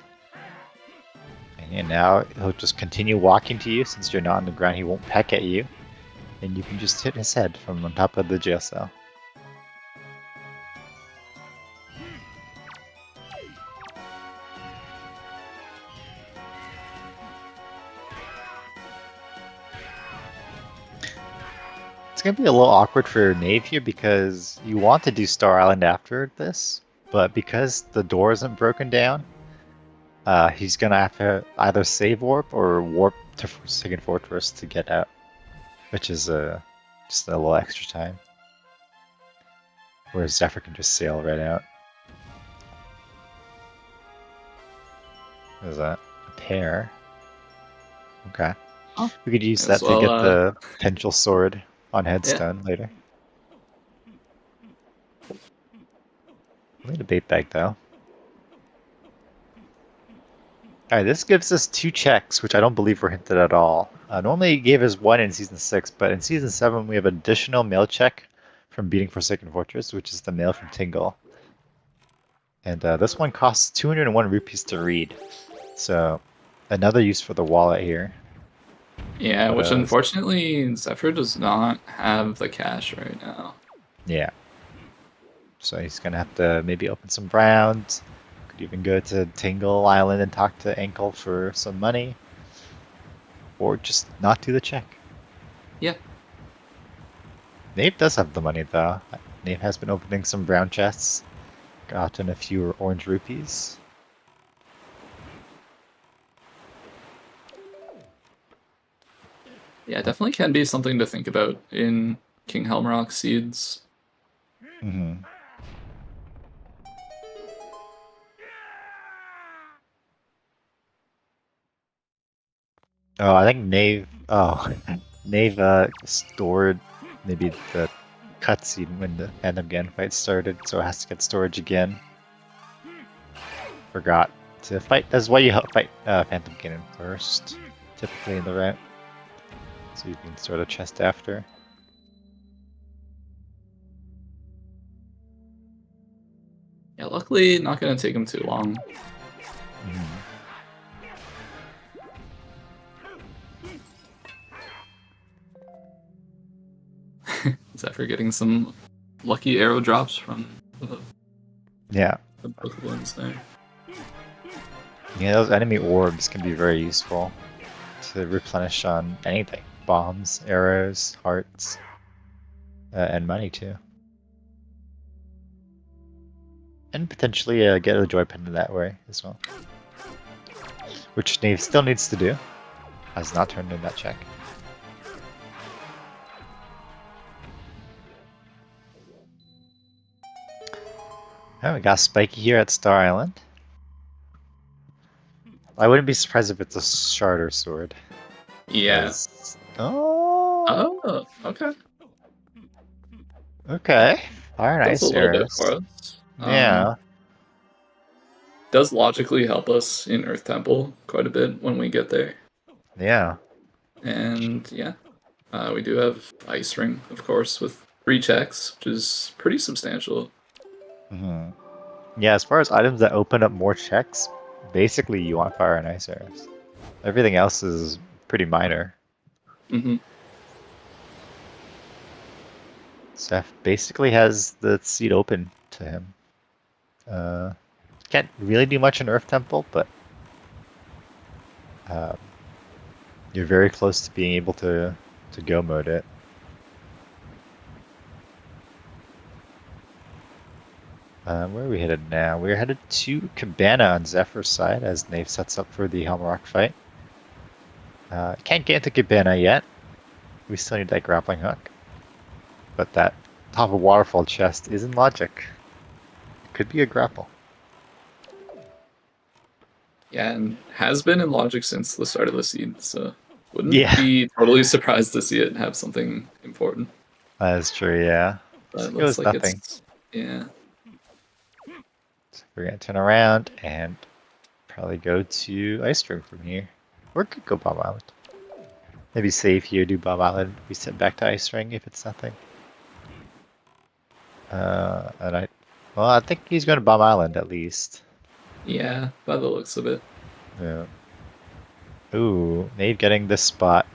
And yeah, now he'll just continue walking to you. Since you're not on the ground, he won't peck at you. And you can just hit his head from on top of the jail cell. It's going to be a little awkward for Nave here because you want to do Star Island after this, but because the door isn't broken down, he's going to have to either save warp or warp to Forsaken Fortress to get out, which is just a little extra time. Whereas Zephyr can just sail right out. There's a pair. Okay. Oh. We could use that to get the potential sword on Headstone later. We need a bait bag though. Alright, this gives us 2 checks, which I don't believe were hinted at all. Normally it gave us 1 in Season 6, but in Season 7 we have additional mail check from beating Forsaken Fortress, which is the mail from Tingle. And this one costs 201 rupees to read. So, another use for the wallet here. Yeah, which unfortunately Zephyr does not have the cash right now. Yeah. So he's gonna have to maybe open some browns. Could even go to Tingle Island and talk to Ankle for some money. Or just not do the check. Yeah. Nave does have the money though. Nave has been opening some brown chests. Gotten a few orange rupees. Yeah, definitely can be something to think about in King Helmrock Seeds. Mm-hmm. Oh, I think Nave. Oh, Nave stored maybe the cutscene when the Phantom Ganon fight started, so it has to get storage again. Forgot to fight. That's why you fight Phantom Ganon first, typically in the route, so you can store the chest after. Yeah, luckily not going to take him too long. Zephyr getting some lucky arrow drops from the both ones there. Yeah, those enemy orbs can be very useful to replenish on anything. bombs, arrows, hearts, and money too. And potentially get a joy pendant that way as well. Which Nave still needs to do. Has not turned in that check. Oh, we got Spiky here at Star Island. I wouldn't be surprised if it's a shard or sword. Yeah. Oh. Oh, okay. Okay. Fire and Does ice a little bit arrows. for us. Yeah. Does logically help us in Earth Temple quite a bit when we get there. Yeah. And yeah, we do have Ice Ring, of course, with 3 checks, which is pretty substantial. Hmm. Yeah, as far as items that open up more checks, basically you want fire and ice arrows. Everything else is pretty minor. Mm-hmm. Seth basically has the seat open to him. Can't really do much in Earth Temple, but you're very close to being able to go mode it. Where are we headed now? We're headed to Cabana on Zephyr's side as Nave sets up for the Helm Rock fight. Can't get into Cabana yet. We still need that grappling hook. But that top of waterfall chest is in logic. It could be a grapple. Yeah, and has been in logic since the start of the seed, so wouldn't Yeah. be totally surprised to see it have something important. That is true, yeah. But It was nothing. Yeah. So we're gonna turn around and probably go to Ice Ring from here. Or could go Bomb Island. Maybe save here, do Bomb Island, reset back to Ice Ring if it's nothing. I think he's going to Bomb Island at least. Yeah, by the looks of it. Yeah. Ooh, Nave getting this spot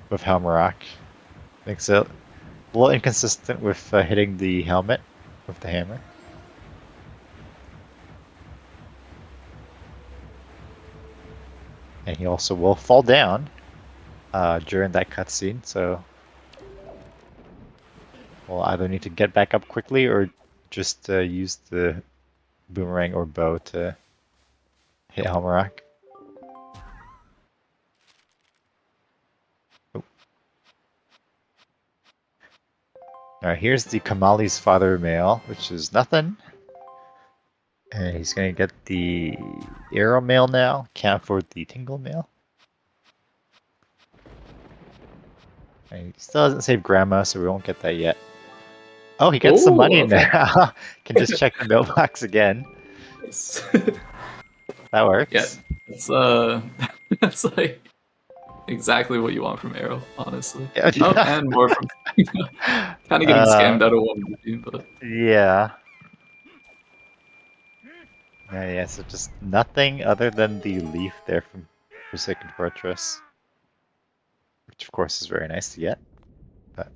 with Helm Rock. Makes it a little inconsistent with hitting the helmet with the hammer. And he also will fall down during that cutscene, so we'll either need to get back up quickly or just use the boomerang or bow to hit Helm Rock. Oh. Alright, here's the Kamali's father mail, which is nothing. And he's gonna get the arrow mail now. Can't afford the tingle mail. And he still hasn't saved grandma, so we won't get that yet. Oh, he gets some money now. Can just check the mailbox again. Yes. That works. Yeah, it's that's like exactly what you want from Arrow, honestly. Yeah. Oh, and more from kind of getting scammed out of one movie, but yeah. Yeah, so just nothing other than the leaf there from Forsaken Fortress. Which of course is very nice to get. But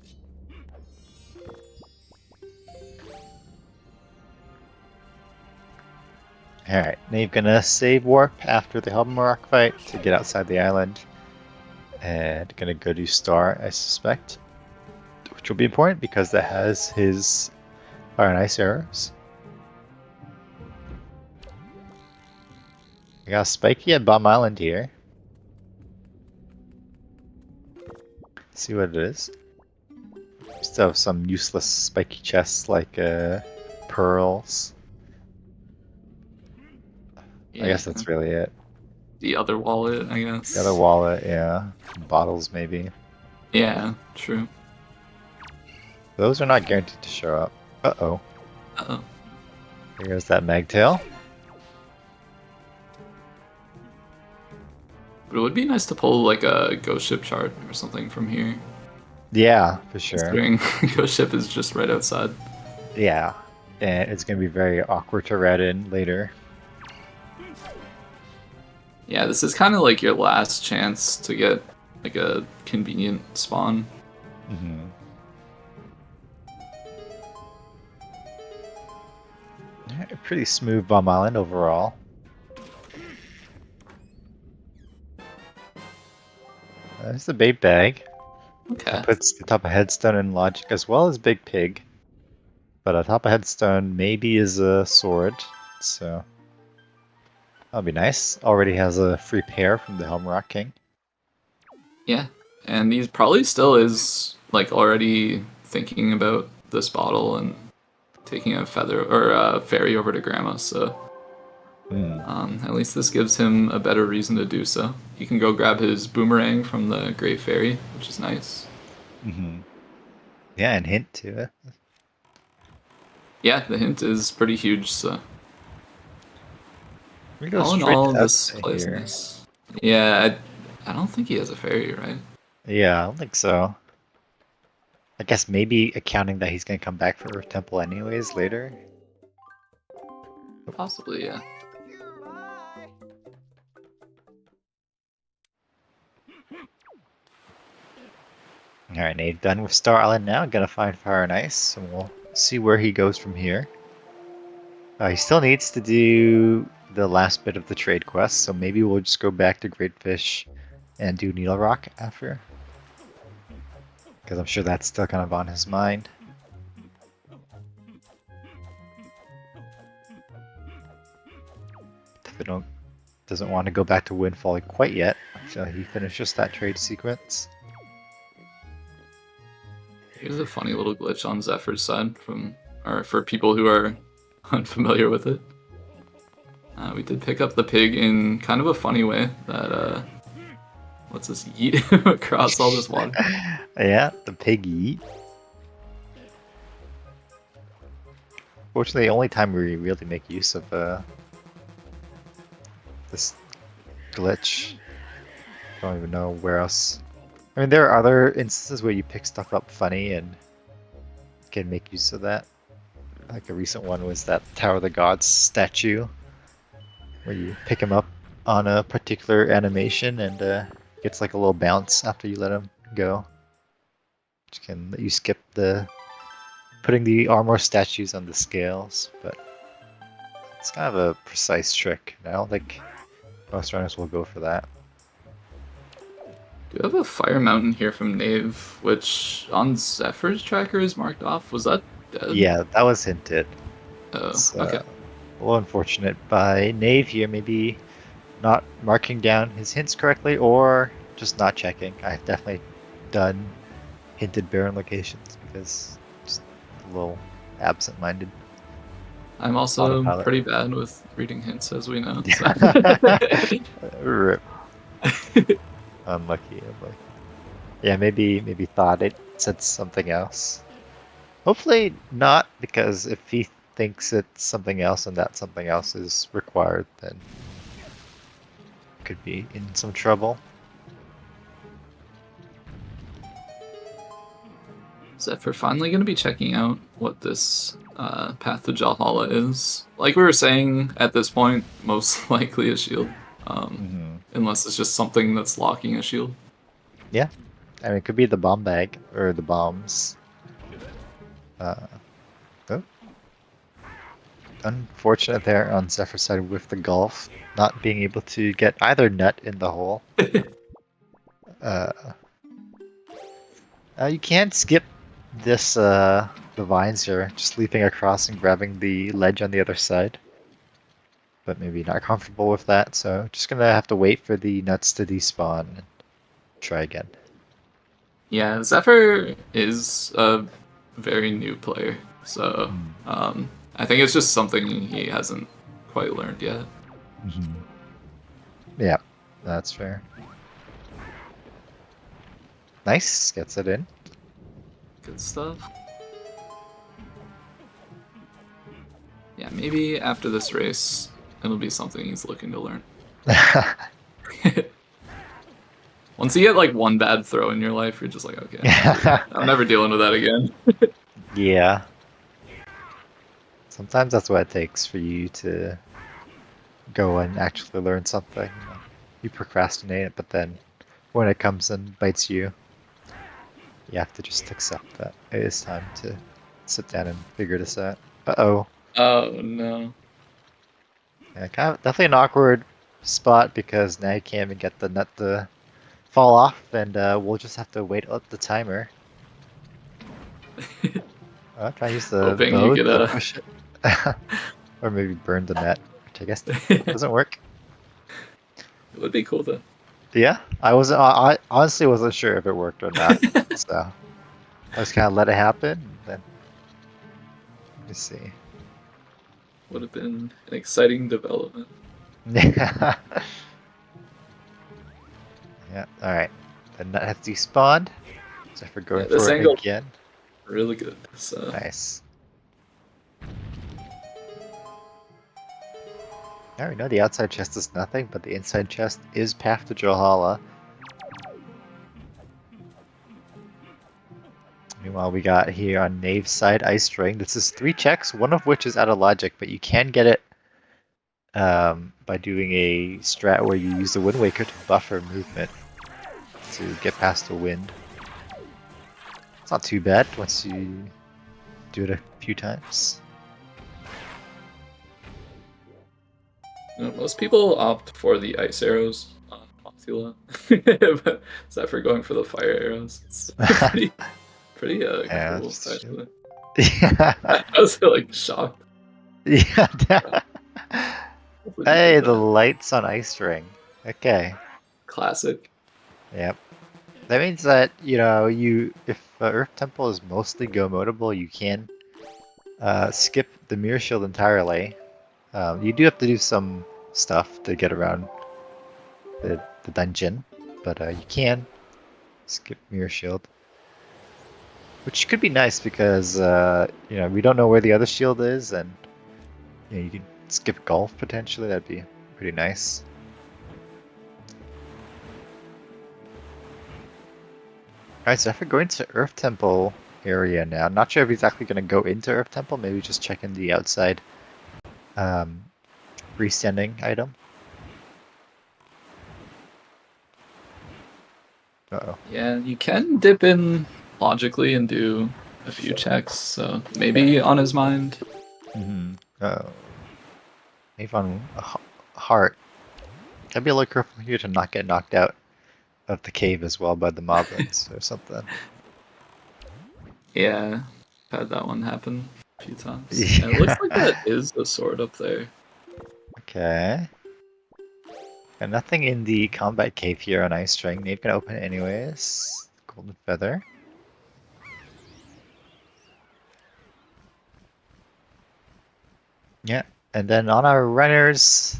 alright, now you're gonna save warp after the Helm Rock fight to get outside the island. And gonna go to Star, I suspect. Which will be important because that has his fire and ice arrows. We got Spiky at Bomb Island here. Let's see what it is. We still have some useless spiky chests like pearls. yeah. I guess that's really it. The other wallet, I guess. The other wallet, yeah. Bottles, maybe. Yeah, true. Those are not guaranteed to show up. Uh-oh. Uh-oh. Here goes that Magtail. But it would be nice to pull like a ghost ship chart or something from here. Yeah, for sure. Considering ghost ship is just right outside. Yeah. And it's going to be very awkward to rat in later. Yeah, this is kind of like your last chance to get like a convenient spawn. Mm-hmm. Pretty smooth Bomb Island overall. There's the bait bag. Okay. Puts the top of headstone in logic as well as big pig. But atop a headstone maybe is a sword, so that'll be nice. Already has a free pair from the Helm Rock King. Yeah, and he probably still is like already thinking about this bottle and taking a feather or a ferry over to Grandma. So at least this gives him a better reason to do so. He can go grab his boomerang from the Great Fairy, which is nice. Yeah, and hint to it. Yeah, the hint is pretty huge. So We go all in straight all, up this plays here. nice. Yeah, I don't think he has a fairy, right? Yeah, I don't think so. I guess maybe accounting that he's gonna come back for Temple anyways later. Possibly, yeah. Alright, Nate, done with Star Island now. Gonna find Fire and Ice, and we'll see where he goes from here. He still needs to do the last bit of the trade quest, so maybe we'll just go back to Great Fish and do Needle Rock after. Because I'm sure that's still kind of on his mind. If doesn't want to go back to Windfall quite yet, so he finishes that trade sequence. Here's a funny little glitch on Zephyr's side for people who are unfamiliar with it. We did pick up the pig in kind of a funny way that lets us yeet across all this water. Yeah, the pig yeet. Fortunately, the only time we really make use of this glitch. Don't even know where else. I mean, there are other instances where you pick stuff up funny and can make use of that. Like a recent one was that Tower of the Gods statue, where you pick him up on a particular animation and gets like a little bounce after you let him go. Which can let you skip the putting the armor statues on the scales, but it's kind of a precise trick. I don't think most runners will go for that. Do you have a fire mountain here from Nave, which on Zephyr's tracker is marked off? Was that dead? Yeah, that was hinted. Oh, It's, okay. a little unfortunate by Nave here, maybe not marking down his hints correctly or just not checking. I've definitely done hinted Baron locations because just a little absent-minded. I'm also Autopilot. pretty bad with reading hints, as we know. Rip. Unlucky. Yeah, maybe thought it said something else. Hopefully not, because if he thinks it's something else and that something else is required, then could be in some trouble. Zephyr finally going to be checking out what this path to Valhalla is. Like we were saying, at this point, most likely a shield. Unless it's just something that's locking a shield. Yeah. I mean, it could be the bomb bag, or the bombs. Oh. Unfortunate there on Zephyr's side with the golf, not being able to get either nut in the hole. You can't skip this, the vines here, just leaping across and grabbing the ledge on the other side. But maybe not comfortable with that, so just gonna have to wait for the nuts to despawn and try again. Yeah, Zephyr is a very new player, so I think it's just something he hasn't quite learned yet. Yeah, that's fair. Nice, gets it in. Good stuff. Yeah, maybe after this race, it'll be something he's looking to learn. Once you get like one bad throw in your life, you're just like, okay, I'm never dealing with that again. Yeah. Sometimes that's what it takes for you to go and actually learn something. You procrastinate it, but then when it comes and bites you, you have to just accept that it is time to sit down and figure this out. Uh-oh. Oh, no. Yeah, kind of definitely an awkward spot because now you can't even get the nut to fall off, and we'll just have to wait up the timer. I'll try to use the Hoping bow you get to a. push it. Or maybe burn the net, which I guess It doesn't work. would be cool though. Yeah, I honestly wasn't sure if it worked or not, so I just kind of let it happen. And then let me see. Would have been an exciting development. Yeah. Yeah. All right. The nut has despawned. So if we're going Yeah, this for it angle again, really good. So nice. Now we know the outside chest is nothing, but the inside chest is path to Johala. Meanwhile, we got here on Nave's side Ice Ring. This is 3 checks, one of which is out of logic, but you can get it by doing a strat where you use the Wind Waker to buffer movement to get past the wind. It's not too bad once you do it a few times. most people opt for the ice arrows on Mothula, but Zephyr going for the fire arrows. It's pretty Yeah, cool it's actually. Yeah. I was like shocked. Yeah. when you Hey, did the that. lights on Ice Ring. Okay. Classic. Yep. That means that, you know, if Earth Temple is mostly go modable, you can skip the Mirror Shield entirely. You do have to do some stuff to get around the dungeon, but you can skip Mirror Shield. Which could be nice because, you know, we don't know where the other shield is, and you know, you can skip golf potentially. That'd be pretty nice. Alright, so if we're going to Earth Temple area now, I'm not sure if he's actually going to go into Earth Temple, maybe just check in the outside freestanding item. Uh-oh. Yeah, you can dip in logically and do a few checks, so maybe on his mind. Mm-hmm. Uh-oh. Maybe on heart. Gotta be a little careful here to not get knocked out of the cave as well by the moblins or something. Yeah, had that one happen a few times. Yeah. And it looks like that is the sword up there. Okay. Got nothing in the combat cave here on Ice Ring. Nave can open it anyways. Golden Feather. Yeah, and then on our runners,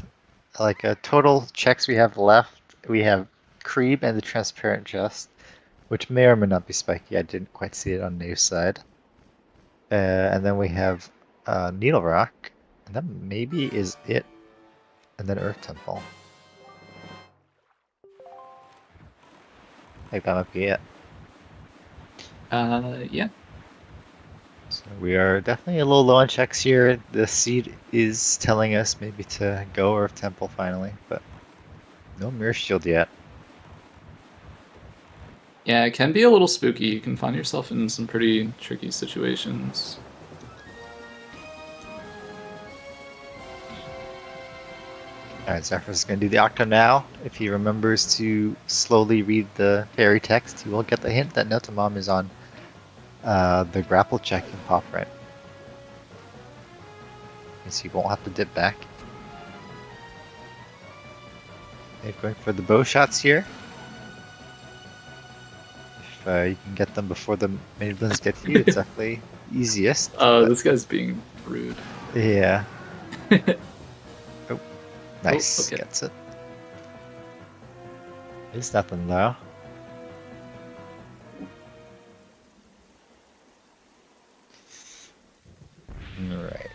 like total checks we have left, we have Creep and the Transparent Chest, which may or may not be spiky. I didn't quite see it on Nave's side. And then we have Needle Rock, and that maybe is it. And then Earth Temple. I think that might be it. Yeah. So we are definitely a little low on checks here. The seed is telling us maybe to go Earth Temple finally, but no Mirror Shield yet. Yeah, it can be a little spooky. You can find yourself in some pretty tricky situations. Alright, Zephyr's gonna do the Octo now. If he remembers to slowly read the fairy text, he will get the hint that Notamam is on the grapple check in Pop Rent. Means he won't have to dip back. Okay, going for the bow shots here. If you can get them before the Maidblins get to you, it's definitely easiest. Oh, this guy's being rude. Yeah. Oh, nice. okay. Gets it. There's nothing though. Alright.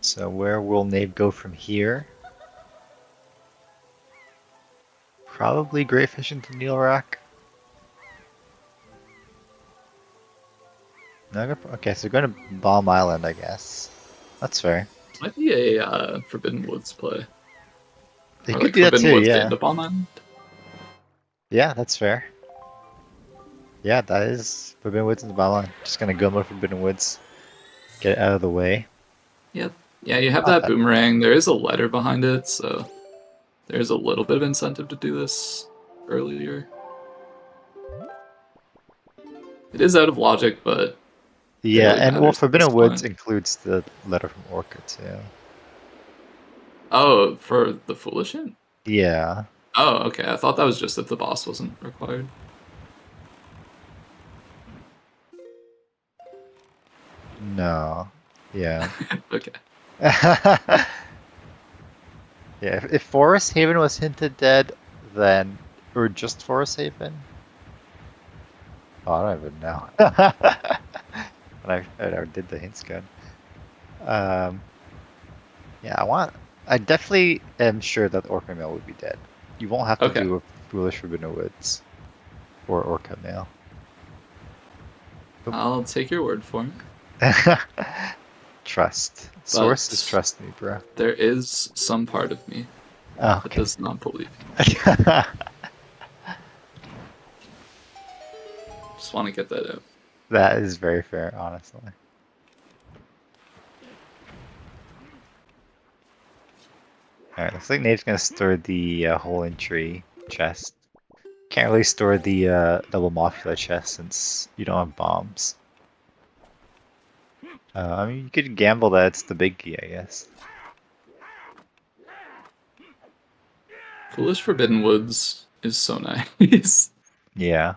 So where will Nave go from here? Probably Great Fish into Needle Rock. No, okay, so going to Balm Island, I guess. That's fair. Might be a Forbidden Woods play. You Or, could like, do that Forbidden too, Woods yeah. into Bomb Island. Yeah, that's fair. Yeah, that is Forbidden Woods into Balm Island. Just gonna go more Forbidden Woods. Get it out of the way. Yep. Yeah, you have Not that bad. boomerang. There is a letter behind it, so there's a little bit of incentive to do this earlier. It is out of logic, but Yeah, barely and well, matters at this Forbidden Woods point. includes the letter from Orca too. Oh, for the foolish hint? Yeah. Oh, okay. I thought that was just if the boss wasn't required. No. Yeah. Okay. Yeah. If Forest Haven was hinted dead, then or just Forest Haven. Oh, I don't even know. But I did the hints good. Yeah, I definitely am sure that Orca Mail would be dead. You won't have to Okay. do a Foolish Forbidden Woods or Orca Mail. I'll take your word for it. Trust. Sources But trust me, bro. there is some part of me Oh, that okay. does not believe. Just want to get that out. That is very fair, honestly. Alright, looks like Nate's gonna store the hole in tree chest. Can't really store the double Mothula chest since you don't have bombs. I mean, you could gamble that it's the big key, I guess. Foolish Forbidden Woods is so nice. Yeah.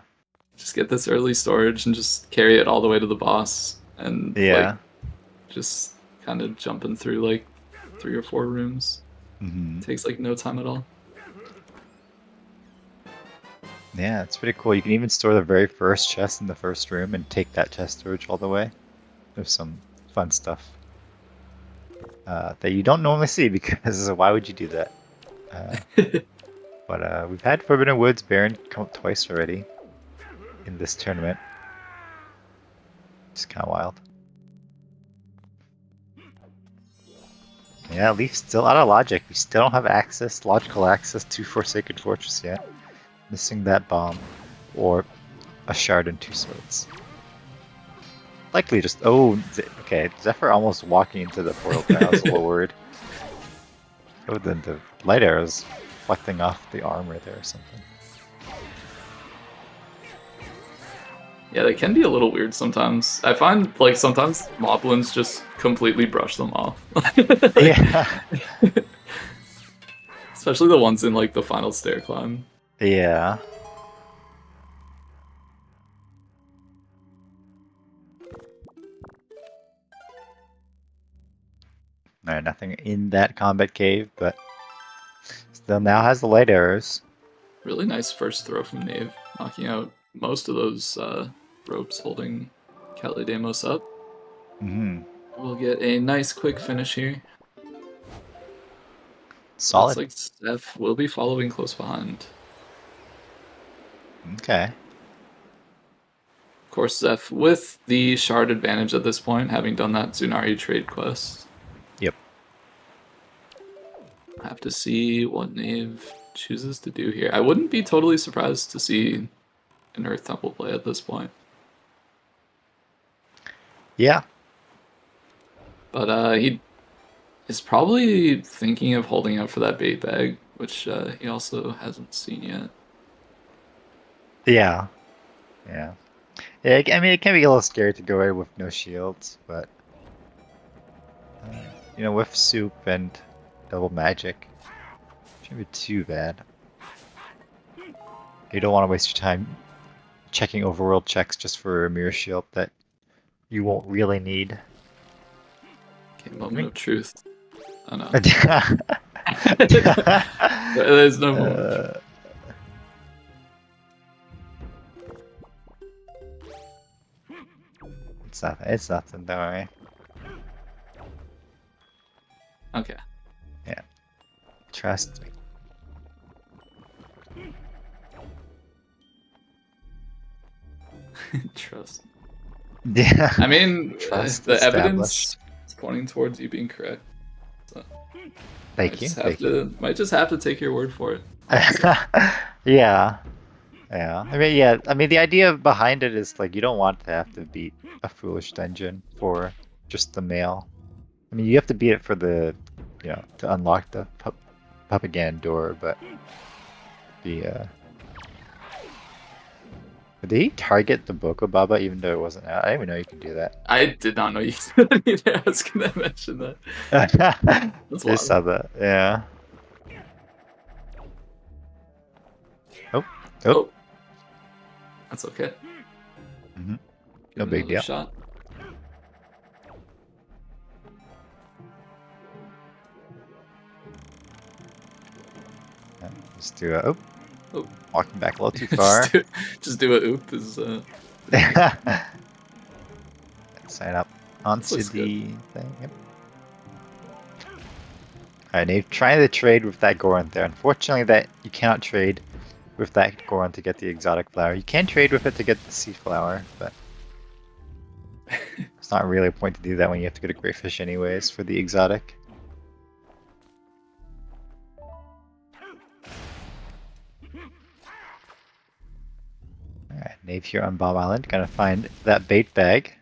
Just get this early storage and just carry it all the way to the boss. And Yeah. like just kind of jumping through like 3 or 4 rooms. Mm-hmm. Takes like no time at all. Yeah, it's pretty cool. You can even store the very first chest in the first room and take that chest storage all the way. There's some fun stuff that you don't normally see because why would you do that? But we've had Forbidden Woods Baron come up twice already in this tournament. It's kind of wild. Yeah, Leaf's still out of logic. We still don't have logical access to Forsaken Fortress yet. Missing that bomb or a shard and 2 swords. Likely just okay. Zephyr almost walking into the portal there. I was a little worried. Oh, then the light arrows reflecting off the armor there or something. Yeah, they can be a little weird sometimes. I find like sometimes moblins just completely brush them off. Yeah. Especially the ones in like the final stair climb. Yeah. Alright, nothing in that combat cave, but still now has the light arrows. Really nice first throw from Nave, knocking out most of those ropes holding Kalidamos up. Mm-hmm. We'll get a nice quick finish here. Solid. Looks like Steph will be following close behind. Okay. Of course, Zeph with the shard advantage at this point, having done that Tsunari trade quest. Yep. I have to see what Nave chooses to do here. I wouldn't be totally surprised to see an Earth Temple play at this point. Yeah. But he is probably thinking of holding out for that bait bag, which he also hasn't seen yet. Yeah. Yeah. Yeah, I mean, it can be a little scary to go away with no shields, but you know, with soup and double magic, shouldn't be too bad. You don't want to waste your time checking overworld checks just for a mirror shield that you won't really need. Okay, moment of truth. Oh no. There's There's no moment. It's nothing. It's nothing. Don't worry. Okay. Yeah. Trust me. Trust. Yeah. I mean, Trust the established. evidence is pointing towards you being correct. So Thank you. Thank you. Might just have to take your word for it. Yeah. Yeah. I mean, yeah. I mean, the idea behind it is like you don't want to have to beat a foolish dungeon for just the mail. I mean, you have to beat it for the, you know, to unlock the Papagan door, but the Did he target the Boko Baba even though it wasn't out? I didn't even know you could do that. I did not know you could do that either. I was gonna mention that. That's Just saw wild. that, yeah. Oh, oh. Oh, that's okay. Mm-hmm. Give No it big another deal. shot. Yeah, just do a, oh, Oh. walking back a little too far. just do a oop is Sign up onto looks good. the thing. Yep. Alright, Nave, trying to trade with that Goron there. Unfortunately, that you cannot trade with that Goron to get the exotic flower. You can trade with it to get the sea flower, but it's not really a point to do that when you have to go to Greyfish anyways for the exotic. Alright, Nave here on Bob Island, gonna find that bait bag.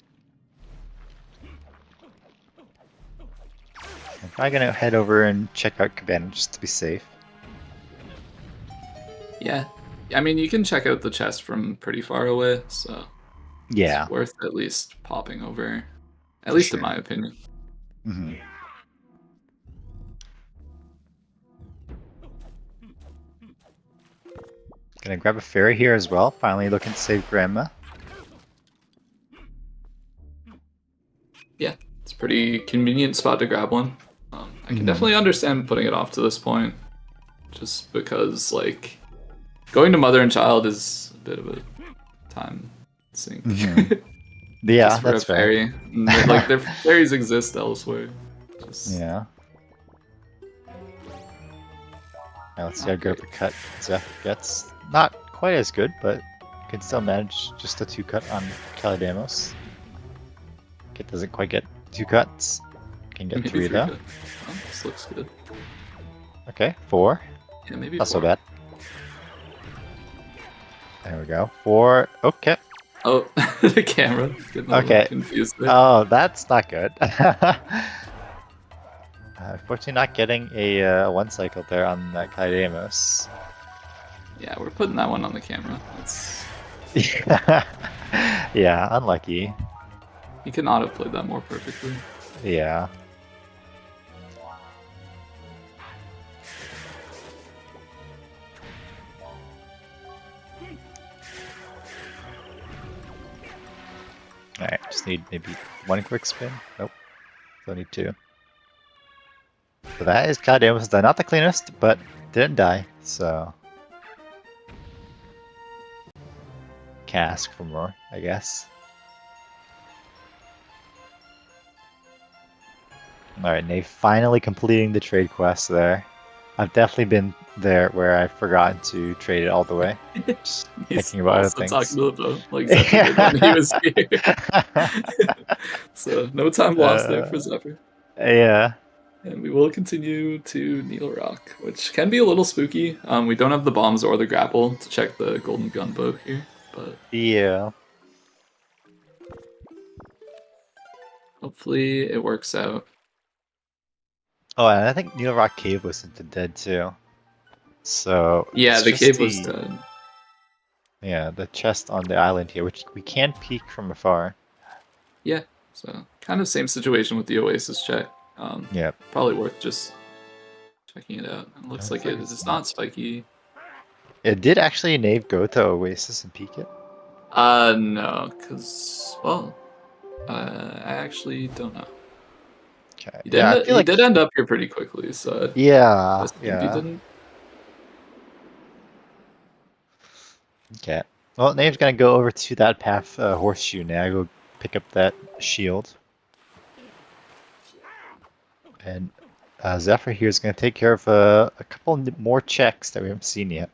I'm probably gonna head over and check out Cabana just to be safe. Yeah. I mean, you can check out the chest from pretty far away, so Yeah. it's worth at least popping over. At For least sure. in my opinion. Mm-hmm. Gonna grab a fairy here as well. Finally looking to save Grandma. Yeah, it's a pretty convenient spot to grab one. I can Mhm. definitely understand putting it off to this point, just because like going to mother and child is a bit of a time sink. Mhm. Yeah, Just for that's a fair. fairy. And like their fairies exist elsewhere. Just, Yeah. Now let's see how good of a cut Zeph gets. Not quite as good, but can still manage just a 2-cut on Calidamos. Kit doesn't quite get 2 cuts. Can get maybe 3 though. good. Oh, this looks good. Okay, 4. Yeah, maybe Not 4. so bad. There we go. 4. Okay. Oh, the camera. Getting a little Okay. confused there. Oh, that's not good. Unfortunately, not getting a 1 cycle there on that Kaidemos. Yeah, we're putting that one on the camera. It's Yeah, unlucky. he could not have played that more perfectly. Yeah. Alright, just need maybe 1 quick spin. Nope. Still need 2. So that is Kaidemos done. Not the cleanest, but didn't die, so. Can't ask for more, I guess. Alright, Nave finally completing the trade quest there. I've definitely been there where I've forgotten to trade it all the way. Just He's thinking about other also things. talking to the boat, like Zephyr did when he was here. So no time lost there for Zephyr. Yeah. And we will continue to Needle Rock, which can be a little spooky. We don't have the bombs or the grapple to check the golden gunboat here, but Yeah. hopefully it works out. Oh, and I think Needle Rock Cave was hinted dead too. So Yeah, it's the just cave was dead. Yeah, the chest on the island here, which we can peek from afar. Yeah, so kind of same situation with the Oasis check. Yeah. Probably worth just checking it out. It looks like it it's is not spiky. It did actually Nave go to Oasis and peek it? No, because, well, I actually don't know. Okay. He did, Yeah, I feel he like did end up here pretty quickly, so I Yeah, assumed he yeah. didn't. Okay. Well, Nave's gonna go over to that path horseshoe now. Go pick up that shield. And Zephyr here is gonna take care of a couple more checks that we haven't seen yet.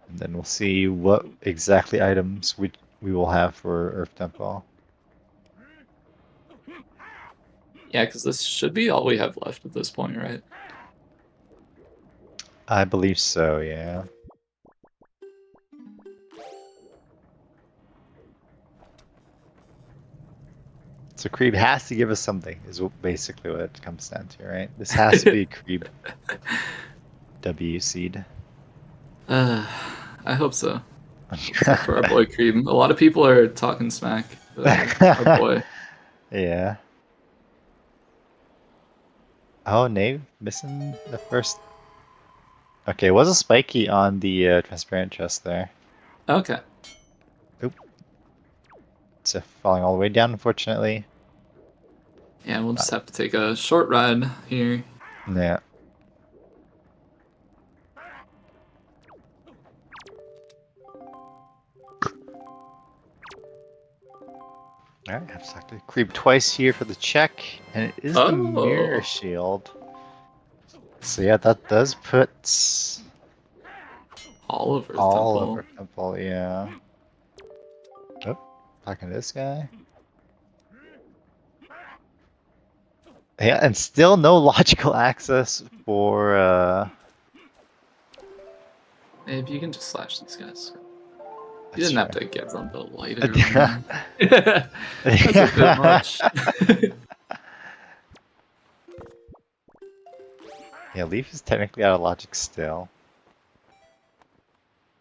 And then we'll see what exactly items we will have for Earth Temple. Yeah, because this should be all we have left at this point, right? I believe so, yeah. So Creeb has to give us something, is basically what it comes down to, right? This has to be Creeb W seed. I hope so. Except for our boy Cream. A lot of people are talking smack. Our boy. Yeah. Oh, Nave missing the first. Okay, it was a spiky on the transparent chest there. Okay. Oop. It's falling all the way down, unfortunately. Yeah, we'll just have to take a short ride here. Yeah. Alright, have to to creep twice here for the check, and it is the mirror shield. So yeah, that does put all over Temple, yeah. Oh, talking to this guy. Yeah, and still no logical access for Maybe you can just slash these guys. You That's didn't have true. to give them the lighter. That's a bit much. Yeah, Leaf is technically out of logic still.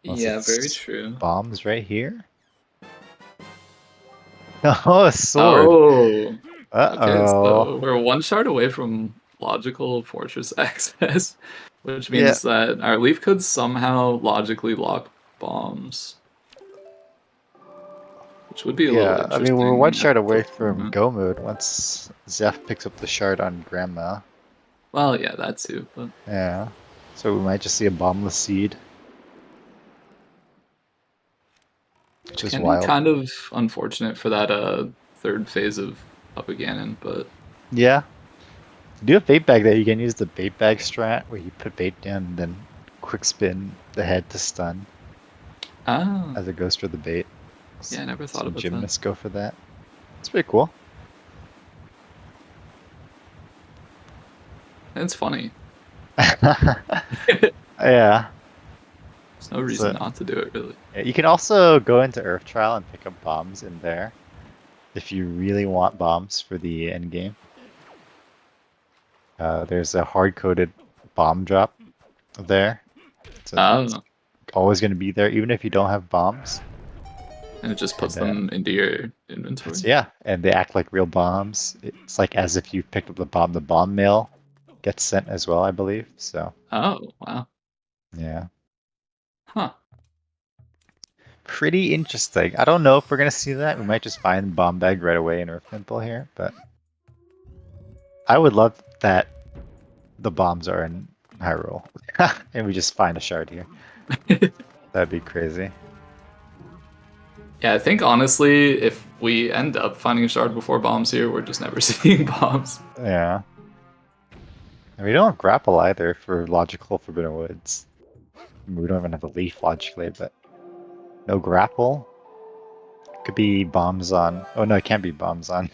Unless Yeah, it's very true. Bombs right here. Oh, a sword. Oh. Uh-oh. Okay, so we're one shard away from logical fortress access, which means that our Leaf could somehow logically lock bombs. Which would be a little interesting. I mean, we're one shard away from go mode once Zeph picks up the shard on Grandma. Well, yeah, that too, but... Yeah. So we might just see a bombless seed. Which is wild. Kind of unfortunate for that third phase of Papa Ganon, but... Yeah. You do have bait bag there. You can use the bait bag strat where you put bait down and then quick spin the head to stun. Ah. As it goes for the bait. Yeah, I never thought about that. Gymnasts go for that. It's pretty cool. And it's funny. Yeah. There's no reason not to do it, really. Yeah, you can also go into Earth Trial and pick up bombs in there. If you really want bombs for the end game. There's a hard-coded bomb drop there. So it's always going to be there, even if you don't have bombs. And it just puts them into your inventory. Yeah, and they act like real bombs. It's like as if you picked up the bomb. The bomb mail gets sent as well, I believe. So. Oh, wow. Yeah. Huh. Pretty interesting. I don't know if we're going to see that. We might just find bomb bag right away in Earth Temple here, but I would love that the bombs are in Hyrule. And we just find a shard here. That'd be crazy. Yeah, I think honestly, if we end up finding a shard before bombs here, we're just never seeing bombs. Yeah. And we don't have grapple either for logical Forbidden Woods. I mean, we don't even have a leaf logically, but no grapple. Could be bombs on. Oh no, it can't be bombs on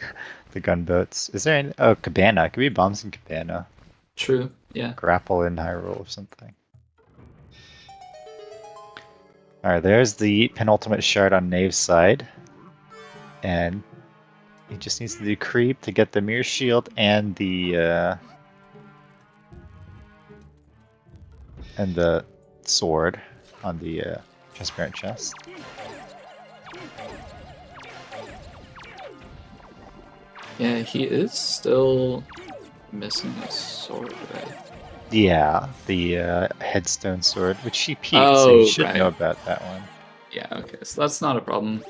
the gunboats. Is there any? Oh, Cabana. It could be bombs in Cabana. True. Yeah. Grapple in Hyrule or something. Alright, there's the penultimate shard on Nave's side. And he just needs to do creep to get the mirror shield and the sword on the transparent chest. Yeah, he is still missing his sword, right? Yeah, the headstone sword, which he peeked, so you should know about that one. Yeah, okay, so that's not a problem.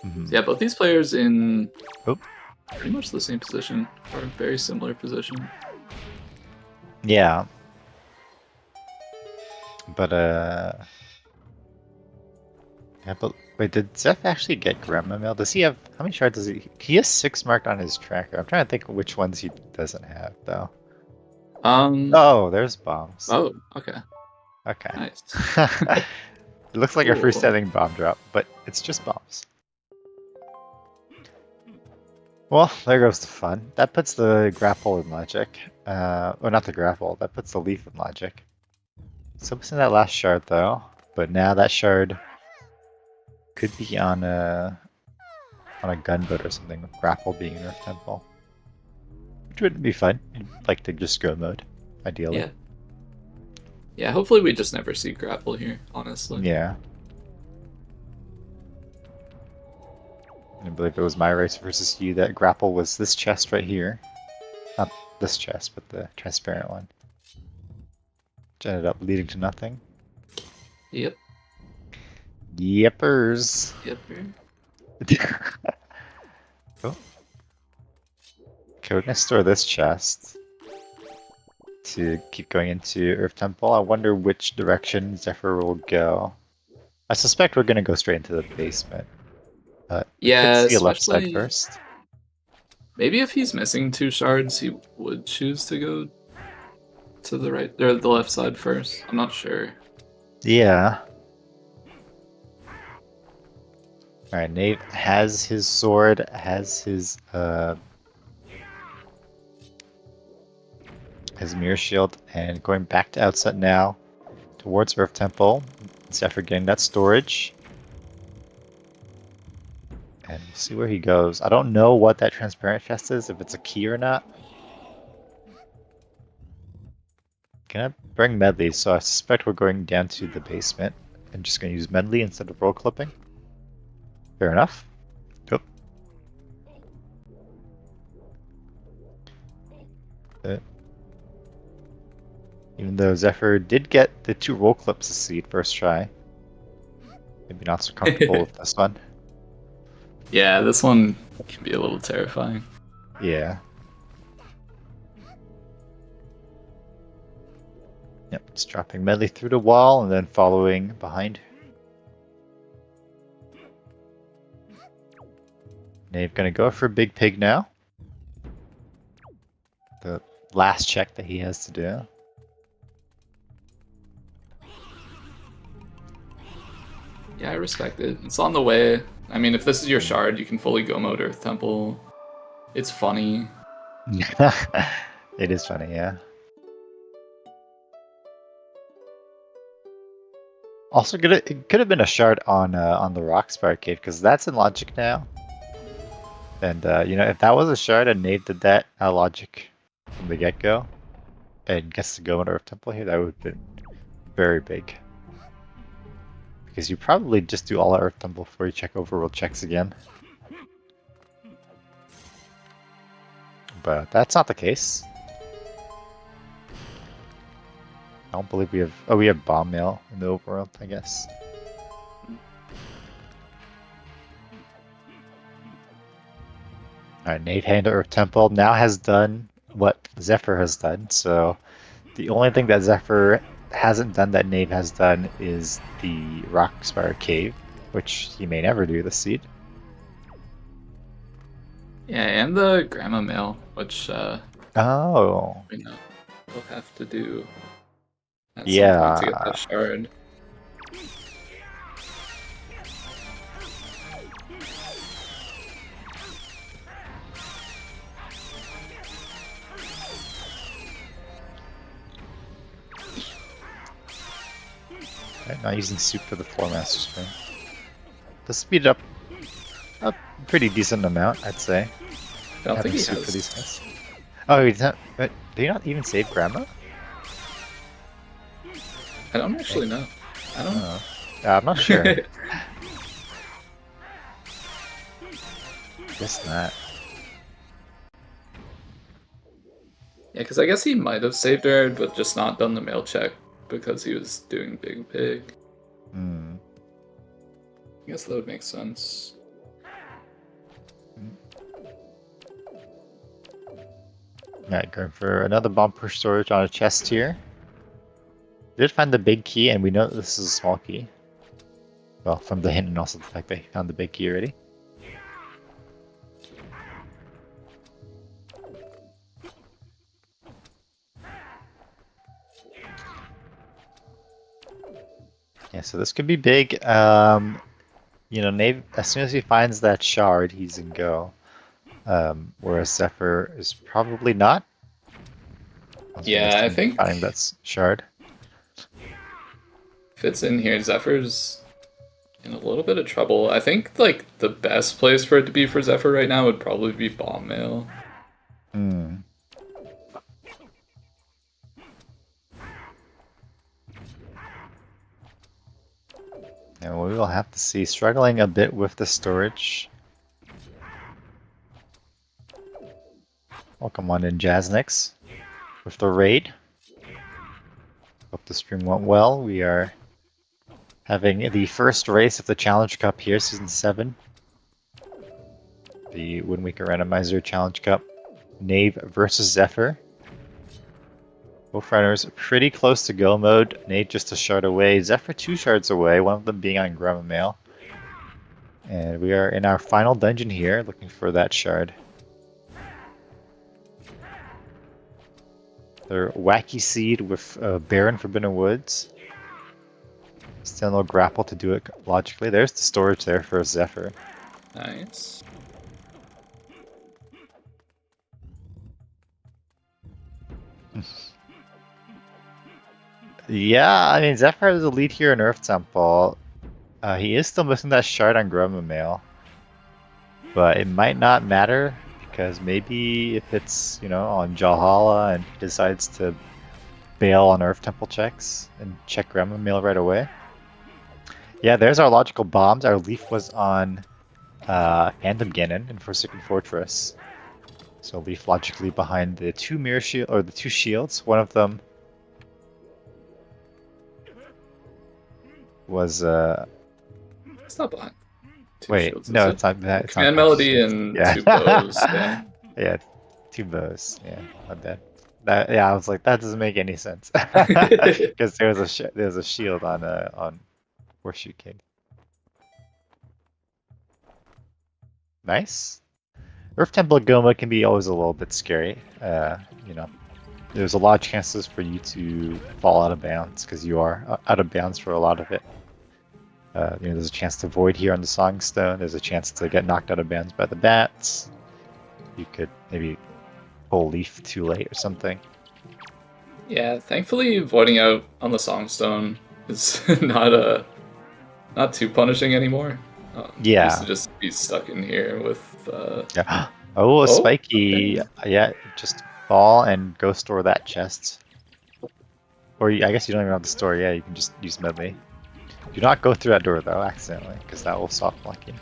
So yeah, both these players in pretty much the same position, or a very similar position. Yeah. But yeah, but wait, did Zeph actually get Grandma Mail? Does he have, how many shards does he? He has 6 marked on his tracker. I'm trying to think which ones he doesn't have, though. Oh, there's bombs. Oh, okay. Okay. Nice. It looks like a freestanding bomb drop, but it's just bombs. Well, there goes the fun. That puts the grapple in logic. Well, not the grapple. That puts the leaf in logic. So what's in that last shard, though? But now that shard could be on a gunboat or something, with grapple being in Earth Temple. Which would be fun. I'd like to just go mode, ideally. Yeah. Yeah, hopefully we just never see grapple here, honestly. Yeah. I believe it was my race versus you. That grapple was this chest right here. Not this chest, but the transparent one. Which ended up leading to nothing. Yep. Yepers. Yep. Oh. Okay, we're gonna store this chest to keep going into Earth Temple. I wonder which direction Zephyr will go. I suspect we're gonna go straight into the basement. But Yeah, could see a left side especially first. maybe if he's missing 2 shards, he would choose to go to the right or the left side first. I'm not sure. Yeah. Alright, Nave has his sword, has his mirror shield, and going back to outset now towards Earth Temple. Zephyr getting that storage. And we'll see where he goes. I don't know what that transparent chest is, if it's a key or not. Gonna bring Medley, so I suspect we're going down to the basement. I'm just gonna use Medley instead of roll clipping. Fair enough. Yep. Even though Zephyr did get the 2 roll clips to seed first try. Maybe not so comfortable with this one. Yeah, this one can be a little terrifying. Yeah. Yep, it's dropping Medley through the wall and then following behind. Nave gonna go for Big Pig now. The last check that he has to do. Yeah, I respect it. It's on the way. I mean, if this is your shard, you can fully go mode Earth Temple. It's funny. It is funny, yeah. Also, it could have been a shard on the Rockspire Cave, because that's in logic now. And you know, if that was a shard and Nave did that logic from the get-go, and gets to go into Earth Temple here, that would have been very big. Because you probably just do all at Earth Temple before you check overworld checks again. But that's not the case. I don't believe we have... Oh, we have Bomb Mail in the overworld, I guess. Alright, Nave heading to Earth Temple now has done what Zephyr has done, so the only thing that Zephyr hasn't done that Nave has done is the Rockspire Cave, which he may never do this seed. Yeah, and the Grandma Mail, which Oh. we know we'll have to do at Yeah. some point to get that shard. Right, not using soup for the Floor Master Spring. To speed it up a pretty decent amount, I'd say. I don't think he soup has. for these guys. Oh, he's not. But do you not even save Grandma? I don't actually know. I don't know. I'm not sure. Guess not. Yeah, because I guess he might have saved her, but just not done the mail check because he was doing Big Pig. Hmm. I guess that would make sense. Alright, going for another bomb push storage on a chest here. Did find the big key, and we know this is a small key. Well, from the hint and also the fact that he found the big key already. Yeah, so this could be big. You know, Nave, as soon as he finds that shard, he's in go. Whereas Zephyr is probably not. Yeah, I think finding that shard. if it's in here, Zephyr's in a little bit of trouble. I think like the best place for it to be for Zephyr right now would probably be Bomb Mail. Hmm. And we will have to see. Struggling a bit with the storage. Welcome on in, Jaznix, with the raid. Hope the stream went well. We are having the first race of the Challenge Cup here, Season 7. The Wind Waker Randomizer Challenge Cup. Nave versus Zephyr. Both runners pretty close to go mode. Nave just a shard away. Zephyr 2 shards away, one of them being on Grandma Mail. And we are in our final dungeon here, looking for that shard. Their Wacky Seed with Barren Forbidden Woods. Still no grapple to do it logically. There's the storage there for Zephyr. Nice. Yeah, I mean, Zephyr has the lead here in Earth Temple. He is still missing that shard on Grandma Mail. But it might not matter, because maybe if it's, you know, on Jalhalla and he decides to bail on Earth Temple checks and check Grandma Mail right away. Yeah, there's our logical bombs. Our leaf was on Andom Ganon in Forsaken Fortress. So leaf logically behind the two mirror shield or the two shields. One of them was It's not behind. Two wait, shields, no, is it's not that. It's Command not Melody and yeah. two bows. Yeah. Yeah, two bows. Yeah, not bad. That, yeah, I was like, that doesn't make any sense because there was a shield on Horseshoe King. Nice. Earth Temple Goma can be always a little bit scary. You know, there's a lot of chances for you to fall out of bounds because you are out of bounds for a lot of it. You know, there's a chance to void here on the Songstone. There's a chance to get knocked out of bounds by the bats. You could maybe pull leaf too late or something. Yeah, thankfully voiding out on the Songstone is not too punishing anymore. Yeah. Used to just be stuck in here with Yeah. Oh, spiky. okay. Yeah, just fall and go store that chest. Or I guess you don't even have to store. Yeah, you can just use medley. Do not go through that door though, accidentally, because that will soft block you.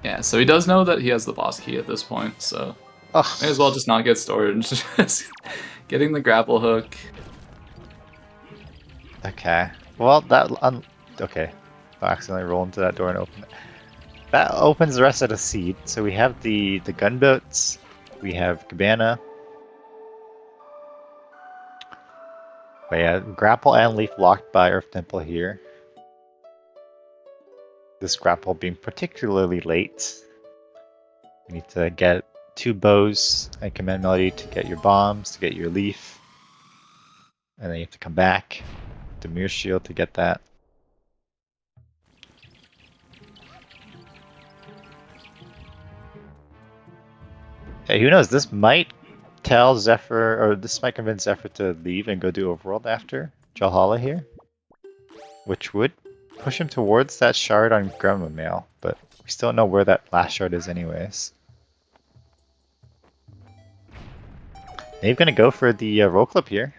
Yeah, so he does know that he has the boss key at this point, so may as well just not get storage. Just getting the grapple hook. Okay. Well, okay. I'll accidentally roll into that door and open it. That opens the rest of the seed. So we have the gunboats. We have Cabana. But yeah, grapple and leaf locked by Earth Temple here. This grapple being particularly late. You need to get two bows and Command Melody to get your bombs, to get your leaf. And then you have to come back to Mirror Shield to get that. Hey, who knows? This might tell Zephyr, or this might convince Zephyr to leave and go do Overworld after Jalhalla here. Which would push him towards that shard on Grandma Mail, but we still don't know where that last shard is anyways. They're gonna go for the roll clip here.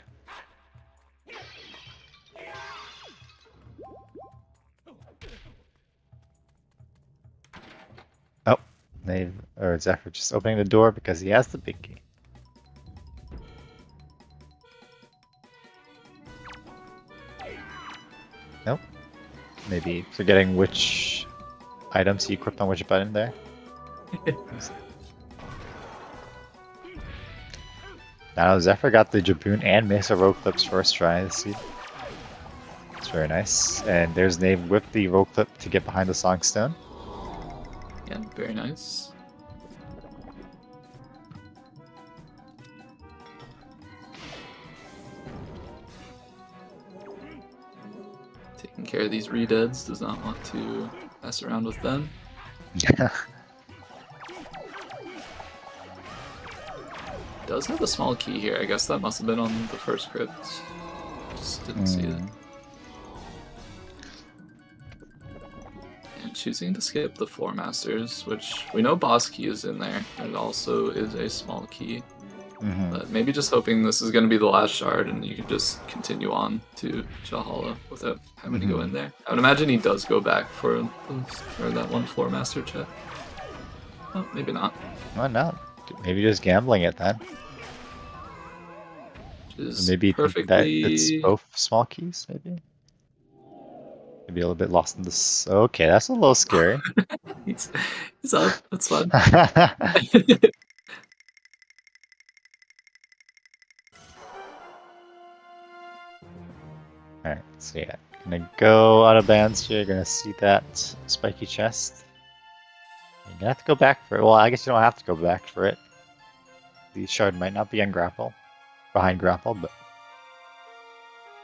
Oh, Zephyr just opening the door because he has the big key. Nope. Maybe forgetting which items he equipped on which button there. Now Zephyr got the Jaboon and Mesa roll clips first try. See, it's very nice. And there's Nave with the roll clip to get behind the Songstone. Yeah, very nice. Taking care of these redeads, does not want to mess around with them. Does have a small key here. I guess that must have been on the first crypt. Just didn't see it. And choosing to skip the Floor Masters, which we know boss key is in there. It also is a small key. But maybe just hoping this is going to be the last shard and you can just continue on to Jalhalla without having to go in there. I would imagine he does go back for that one Floor Master check. Oh, maybe not. Why not? Maybe just gambling it then. Is Maybe thinking that it's perfectly. both small keys, maybe? Maybe a little bit lost in this. Okay, that's a little scary. He's up. That's fun. Alright, so yeah. Gonna go out of bounds here, gonna see that spiky chest. You're gonna have to go back for it. Well, I guess you don't have to go back for it. The shard might not be on grapple, behind grapple, but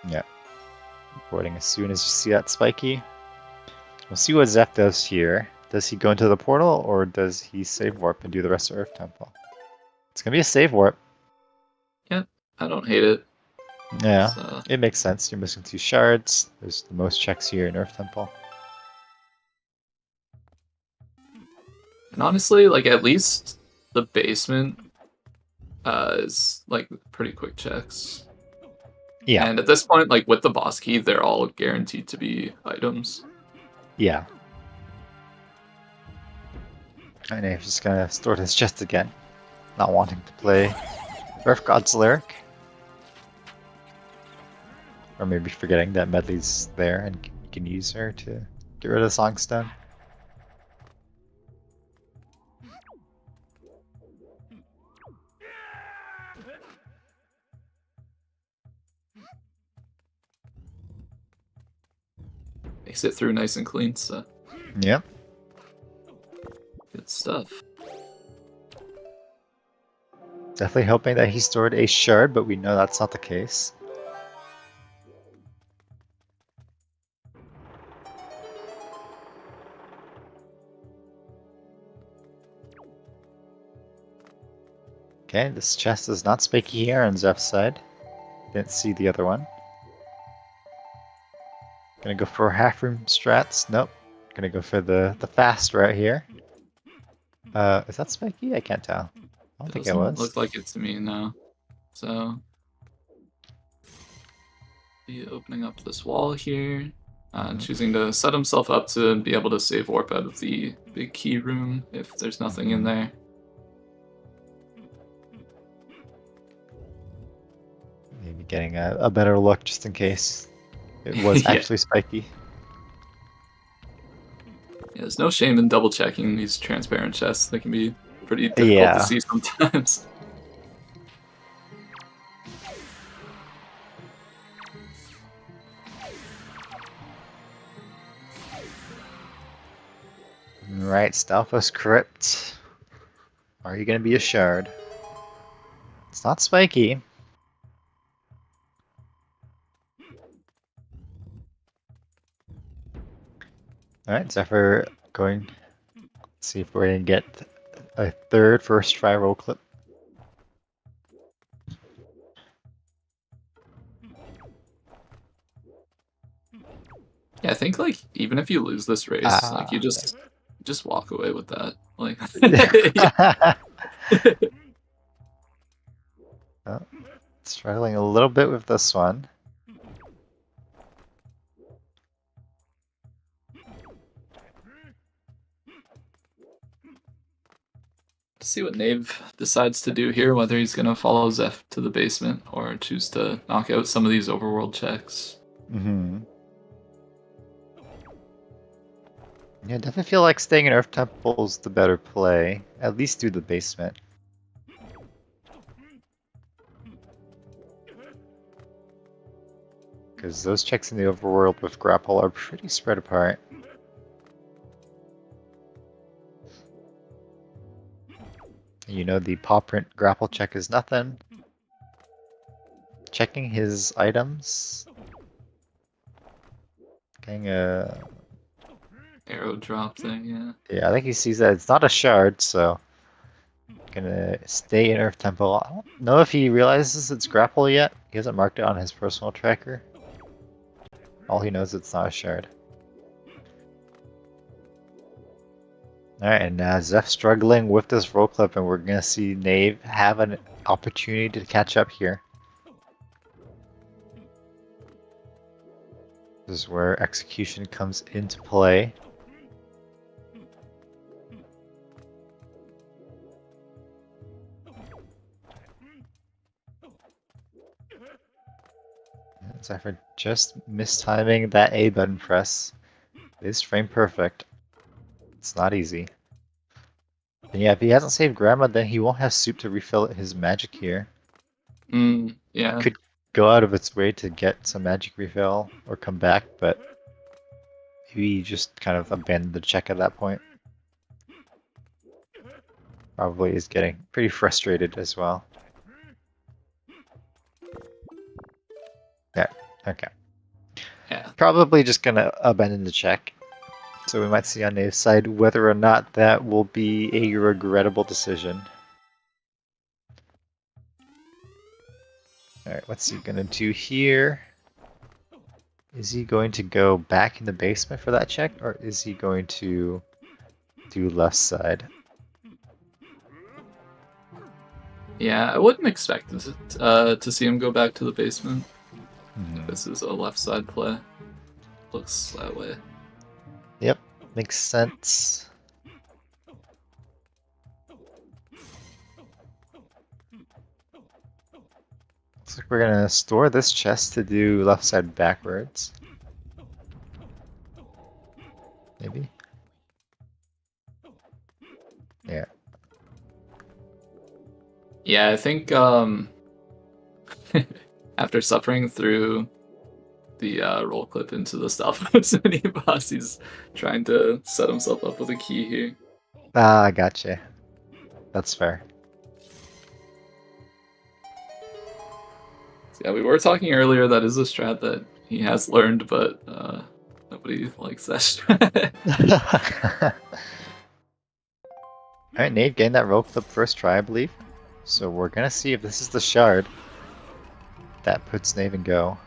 yeah. Reporting as soon as you see that spiky. We'll see what Zeph does here. Does he go into the portal, or does he save warp and do the rest of Earth Temple? It's gonna be a save warp. Yeah, I don't hate it. Yeah, So. it makes sense. You're missing 2 shards. There's the most checks here in Earth Temple. And honestly, like at least the basement is like pretty quick checks. Yeah. And at this point, like with the boss key, they're all guaranteed to be items. Yeah. And he's just gonna store his chest again, not wanting to play Earth God's Lyric. Or maybe forgetting that Medley's there and you can use her to get rid of the Songstone. Makes it through nice and clean, so. Yep. Good stuff. Definitely hoping that he stored a shard, but we know that's not the case. Okay, this chest is not spiky here on Zeph's side. Didn't see the other one. Gonna go for half room strats. Nope. Gonna go for the fast route here. Is that spiky? I can't tell. I don't think it was. Look like it to me now. So be opening up this wall here. Choosing to set himself up to be able to save warp out of the big key room if there's nothing in there. Maybe getting a better look just in case it was Yeah. actually spiky. Yeah, there's no shame in double checking these transparent chests. They can be pretty difficult to see sometimes. Right, Stalfos Crypt. Are you gonna be a shard? It's not spiky. Alright, Zephyr going. Let's see if we're gonna get a third first try roll clip. Yeah, I think like even if you lose this race, like you just walk away with that. Like Oh, struggling a little bit with this one. see what Nave decides to do here, whether he's gonna follow Zeph to the basement or choose to knock out some of these overworld checks. Mm-hmm. Yeah, I definitely feel like staying in Earth Temple's the better play. At least do the basement. Because those checks in the overworld with grapple are pretty spread apart. You know the paw print grapple check is nothing. Checking his items. Getting a Arrow drop thing, yeah. Yeah, I think he sees that it's not a shard, so gonna stay in Earth Temple. I don't know if he realizes it's grapple yet. He hasn't marked it on his personal tracker. All he knows is it's not a shard. Alright, and now Zeph struggling with this roll clip, and we're gonna see Nave have an opportunity to catch up here. This is where execution comes into play. Zephyr just mistiming that A button press. It is frame perfect. It's not easy. And yeah, if he hasn't saved Grandma, then he won't have soup to refill his magic here. Yeah. Could go out of its way to get some magic refill or come back, but maybe just kind of abandon the check at that point. Probably is getting pretty frustrated as well. Yeah, okay. Yeah. Probably just gonna abandon the check. So we might see on Nave's side whether or not that will be a regrettable decision. Alright, what's he gonna do here? Is he going to go back in the basement for that check, or is he going to do left side? Yeah, I wouldn't expect to see him go back to the basement. This is a left side play. Looks that way. Yep, makes sense. Looks like we're gonna store this chest to do left side backwards. Maybe? Yeah. Yeah, I think after suffering through the roll clip into the Stalfos mini boss, he's trying to set himself up with a key here. Ah, gotcha. That's fair. So yeah, we were talking earlier that is a strat that he has learned, but nobody likes that strat. Alright, Nate getting that roll clip first try, I believe. So we're gonna see if this is the shard that puts Nave in go.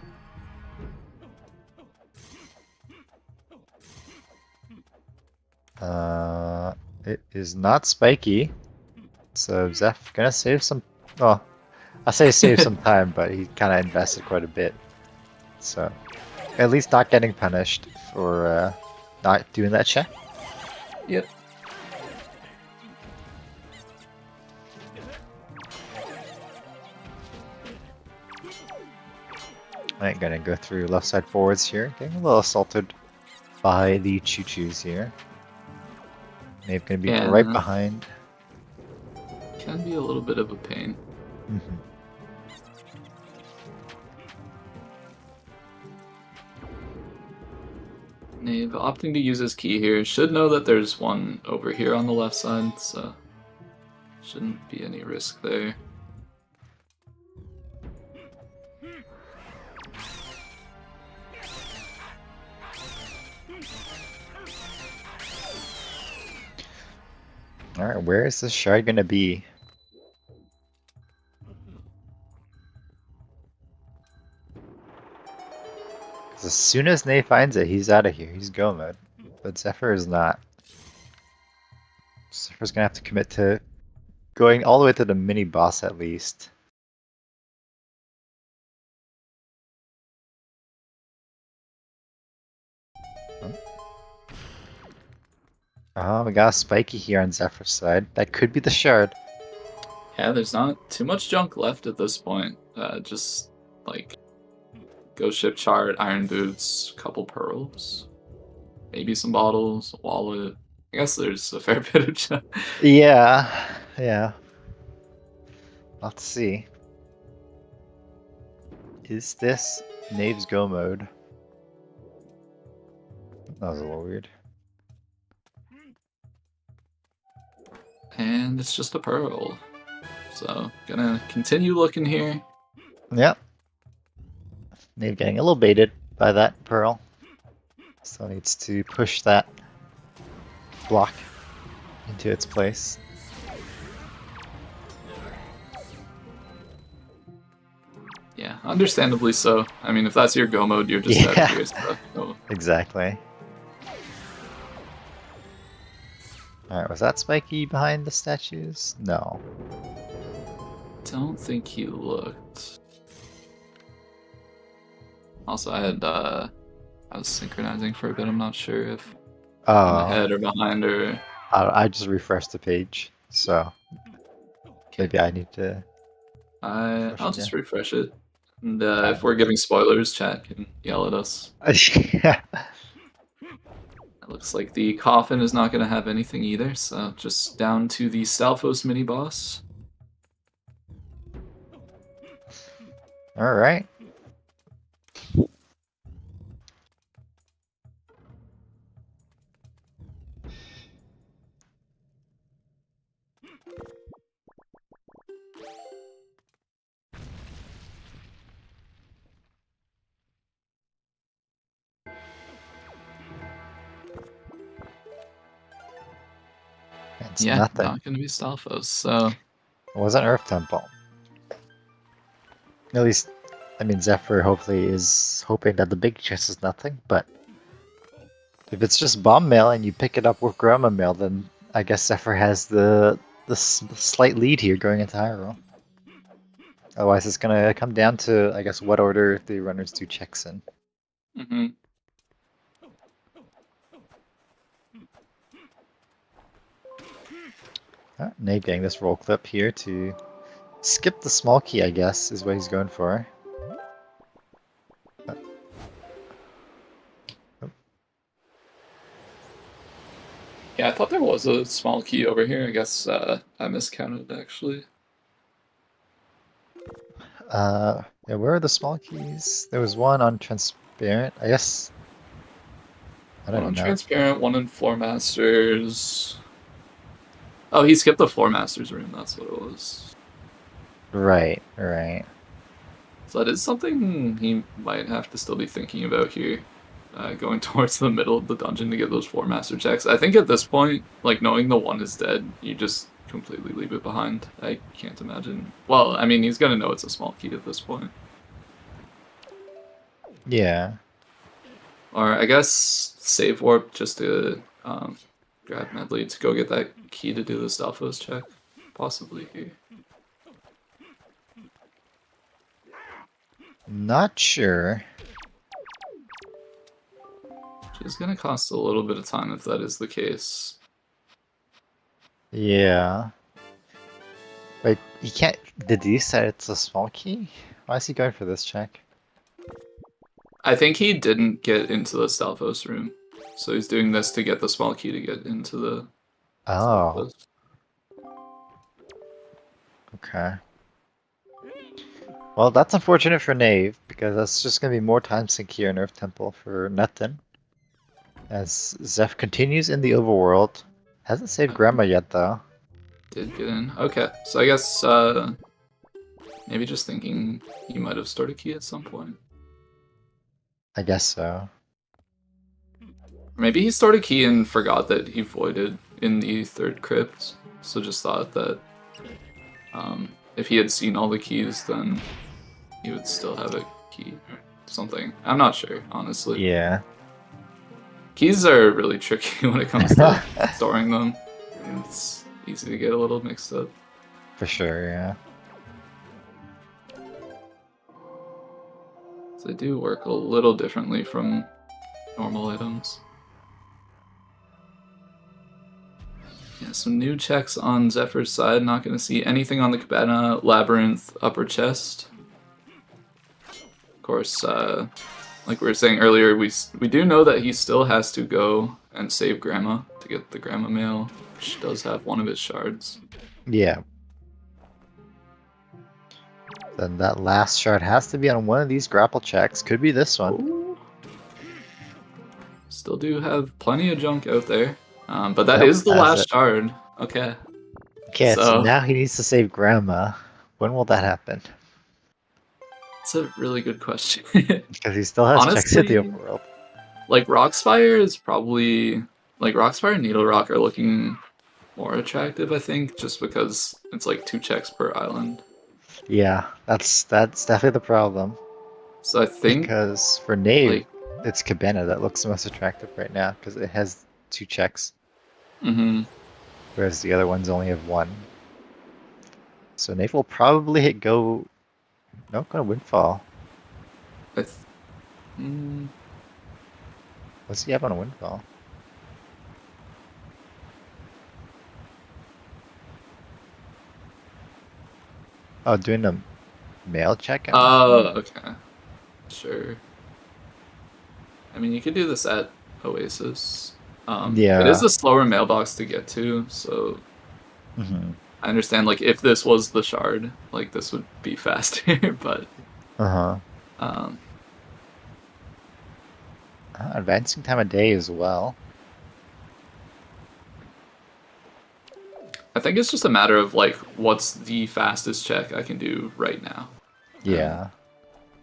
It is not spiky. So Zeph gonna save some. Well, I say save some time, but he kind of invested quite a bit. So at least not getting punished for not doing that check. Yep. I'm gonna go through left side forwards here, getting a little assaulted by the choo-choos here. Nave gonna be right behind. Can be a little bit of a pain. Nave opting to use his key here. Should know that there's one over here on the left side, so shouldn't be any risk there. Alright, where is this shard gonna be? Because as soon as Nate finds it, he's out of here. He's go mode. But Zephyr is not. Zephyr's gonna have to commit to going all the way to the mini boss at least. Oh, we got a spiky here on Zephyr's side. That could be the shard. Yeah, there's not too much junk left at this point. Just like Ghost Ship Chart, Iron Boots, couple pearls, maybe some bottles, a wallet. I guess there's a fair bit of junk. Yeah. Let's see. Is this Nave's go mode? That was a little weird. And it's just a pearl. So, gonna continue looking here. Yep. Nave getting a little baited by that pearl. So needs to push that block into its place. Yeah, understandably so. I mean, if that's your go mode, you're just out of here. So. Exactly. Alright, was that Spiky behind the statues? No. Don't think he looked. Also, I was synchronizing for a bit. I'm not sure if I'm ahead or behind or. I just refreshed the page, so maybe I need to. I'll just refresh it. And if we're giving spoilers, chat can yell at us. Yeah. It looks like the coffin is not going to have anything either, so just down to the Stalfos mini boss. All right. It's Yeah, nothing. not going to be Stalfos, so It wasn't Earth Temple. At least, I mean, Zephyr hopefully is hoping that the big chest is nothing, but if it's just bomb mail and you pick it up with Grandma mail, then I guess Zephyr has the slight lead here going into Hyrule. Otherwise, it's gonna come down to, I guess, what order the runners do checks in. mm-hmm. Nate getting this roll clip here to skip the small key, I guess, is what he's going for. Yeah, I thought there was a small key over here. I guess I miscounted, actually. Yeah, where are the small keys? There was one on transparent, I guess. I One don't on know. Transparent, one in Floor Masters. Oh, he skipped the Floor Masters room, that's what it was. Right, right. So that is something he might have to still be thinking about here. Going towards the middle of the dungeon to get those Floor Master checks. I think at this point, like, knowing the one is dead, you just completely leave it behind. I can't imagine. Well, I mean, he's gonna know it's a small key at this point. Yeah. Or I guess save warp just to grab Medley to go get that key to do the Stalfos check. Possibly here. Not sure. Which is gonna cost a little bit of time if that is the case. Yeah. Wait, he can't deduce that it's a small key? Why is he going for this check? I think he didn't get into the Stalfos room. So he's doing this to get the small key to get into the Oh, Stalfos. okay. Well, that's unfortunate for Nave, because that's just gonna be more time sink here in Earth Temple for nothing. As Zeph continues in the overworld. Hasn't saved Grandma yet, though. Did get in. Okay, so I guess maybe just thinking he might have stored a key at some point. I guess so. Maybe he stored a key and forgot that he voided in the third crypt, so just thought that if he had seen all the keys, then he would still have a key or something. I'm not sure, honestly. Yeah. Keys are really tricky when it comes to storing them. It's easy to get a little mixed up. For sure, yeah. So they do work a little differently from normal items. Yeah, some new checks on Zephyr's side. Not going to see anything on the Cabana Labyrinth upper chest. Of course, like we were saying earlier, we do know that he still has to go and save Grandma to get the Grandma mail, which does have one of his shards. Yeah. Then that last shard has to be on one of these grapple checks. Could be this one. Ooh. Still do have plenty of junk out there. But that Nope, is the that's last it. shard. Okay. Okay, so So- now he needs to save Grandma. When will that happen? It's a really good question. Because he still has checks at the Honestly, overworld. like, Rockspire is probably... Like, Rockspire and Needle Rock are looking more attractive, I think, just because it's like 2 checks per island. Yeah, that's definitely the problem. So I think... Because for Nave, like, it's Cabana that looks the most attractive right now, because it has 2 checks, mm-hmm. whereas the other ones only have 1. So Nave will probably hit go... No, gonna Windfall. What's he have on a Windfall? Oh, doing them. mail check. Oh, okay. Sure. I mean, you could do this at Oasis. It is Yeah. a slower mailbox to get to, so Hmm. I understand, like, if this was the shard, like, this would be faster, but, Uh-huh. um, Advancing time of day as well. I think it's just a matter of, like, what's the fastest check I can do right now. Yeah.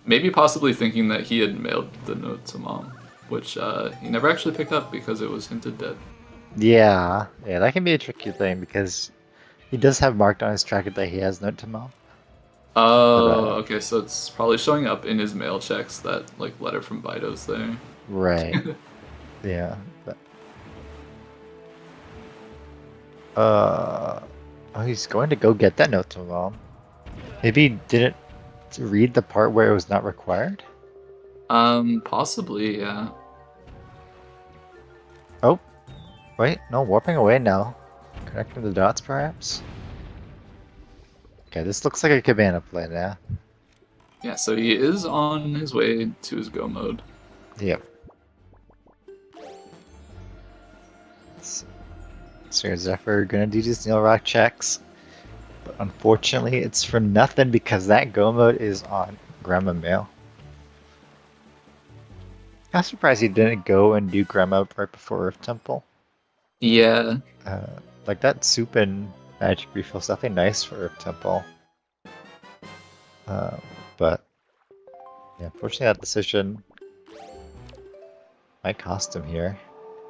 Maybe possibly thinking that he had mailed the note to Mom, which he never actually picked up because it was hinted dead. Yeah. Yeah, that can be a tricky thing because he does have marked on his tracker that he has note to mom. Oh, But okay, so it's probably showing up in his mail checks, that, like, letter from Bido's there. right. Yeah. But oh, he's going to go get that note to mom. Maybe he didn't read the part where it was not required. Possibly, yeah. Oh, wait, no, warping away now. Connecting the dots, perhaps. Okay, this looks like a cabana play now. Yeah, so he is on his way to his go mode. Yep. So Zephyr gonna do these Neil Rock checks, but unfortunately it's for nothing because that go mode is on Grandma Mail. I'm surprised he didn't go and do Grandma right before Earth Temple. Yeah. Like that soup and magic refill is definitely nice for Earth Temple. But yeah, unfortunately that decision might cost him here.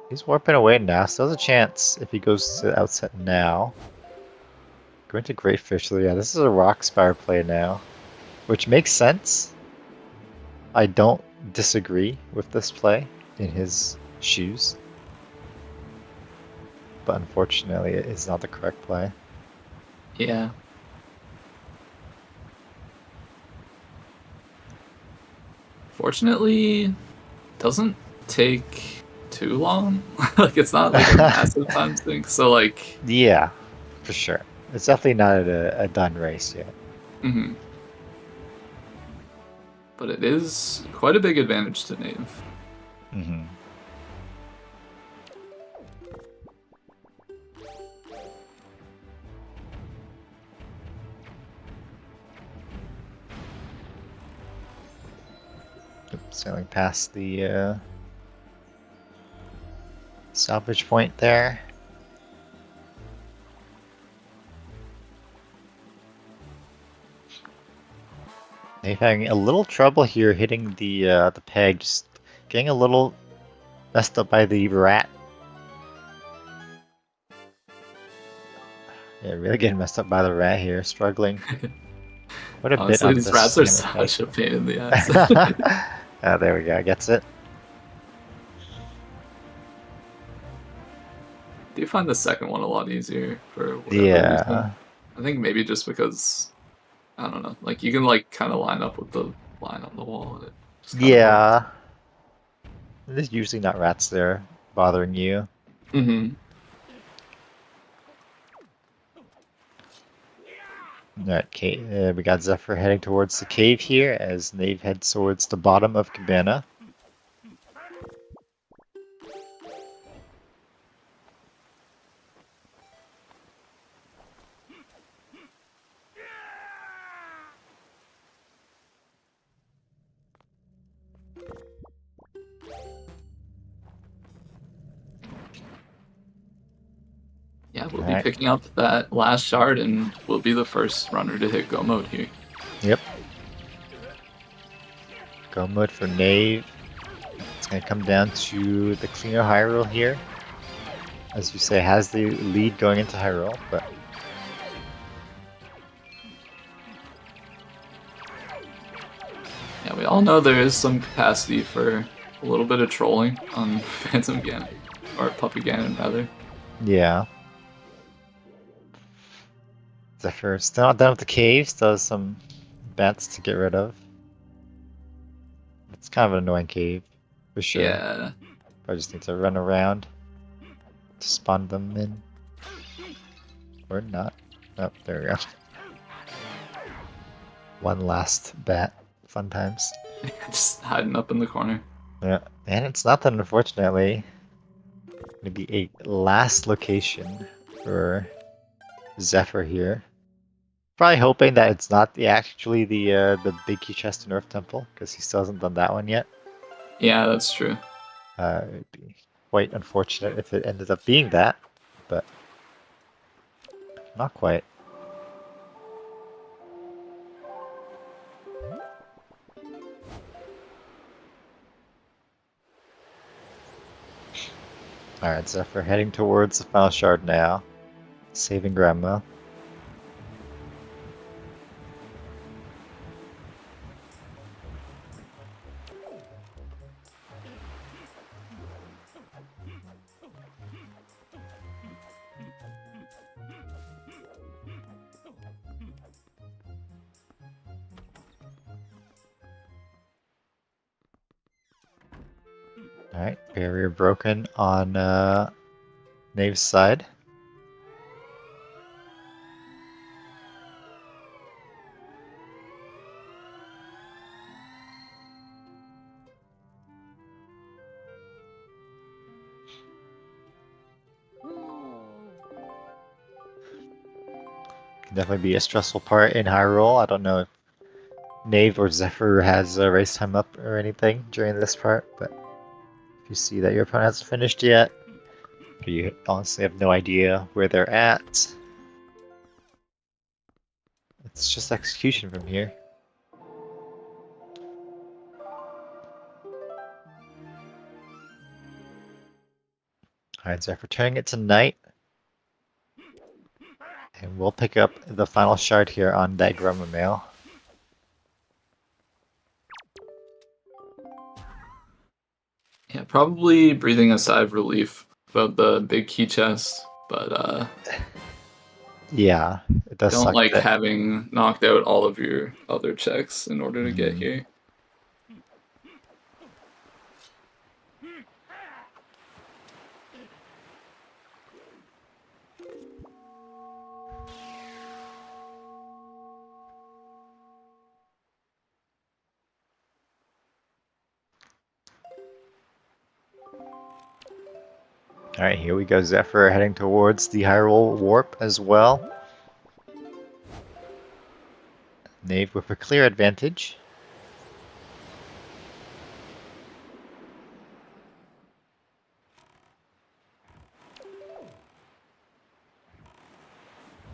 He's warping away now, so there's a chance if he goes to outset now. Going to Great Fish, yeah, this is a Rock Spire play now, which makes sense. I don't disagree with this play in his shoes, but unfortunately it is not the correct play. Yeah. Fortunately, doesn't take too long. Like, it's not like a massive time sink, so, like... Yeah, for sure. It's definitely not a done race yet. Mm-hmm. But it is quite a big advantage to Nave. Mm-hmm. Sailing past the salvage point there. They're having a little trouble here hitting the peg, just getting a little messed up by the rat. Yeah, really getting messed up by the rat here, struggling. What a bit Honestly, on these this rats are hammer such a pain in the ass. there we go, gets it. Do you find the second one a lot easier for whatever Yeah. reason? I think maybe just because, I don't know, like, you can, like, kind of line up with the line on the wall and it just kinda Yeah. There's usually not rats there bothering you. works. Mm-hmm. Alright, we got Zephyr heading towards the cave here as Nave heads towards the bottom of Cabana. Yeah, we'll be Alright. picking up that last shard and we'll be the first runner to hit go mode here. Yep. Go mode for Nave. It's going to come down to the cleaner Hyrule here. As you say, has the lead going into Hyrule, but Yeah, we all know there is some capacity for a little bit of trolling on Phantom Ganon, or Puppy Ganon rather. yeah. Zephyr still not done with the cave, still has some bats to get rid of. It's kind of an annoying cave, for sure. Yeah. I just need to run around to spawn them in. Or not. Oh, there we go. One last bat. Fun times. Just hiding up in the corner. Yeah, and it's nothing, unfortunately. Gonna be a last location for Zephyr here. Probably hoping that it's not actually the big key chest in Earth Temple, because he still hasn't done that one yet. Yeah, that's true. It'd be quite unfortunate if it ended up being that, but not quite. Alright, Zephyr heading towards the final shard now. Saving Grandma. Alright, barrier broken on Nave's side. Can definitely be a stressful part in Hyrule. I don't know if Nave or Zephyr has a race time up or anything during this part, but if you see that your opponent hasn't finished yet, or you honestly have no idea where they're at, it's just execution from here. Alright, Zephyr turning it to night. And we'll pick up the final shard here on that Grandma Mail. Yeah, probably breathing a sigh of relief about the big key chest, but Yeah, it does don't suck like that. having knocked out all of your other checks in order to get here. Alright, here we go. Zephyr heading towards the Hyrule Warp as well. Nave with a clear advantage.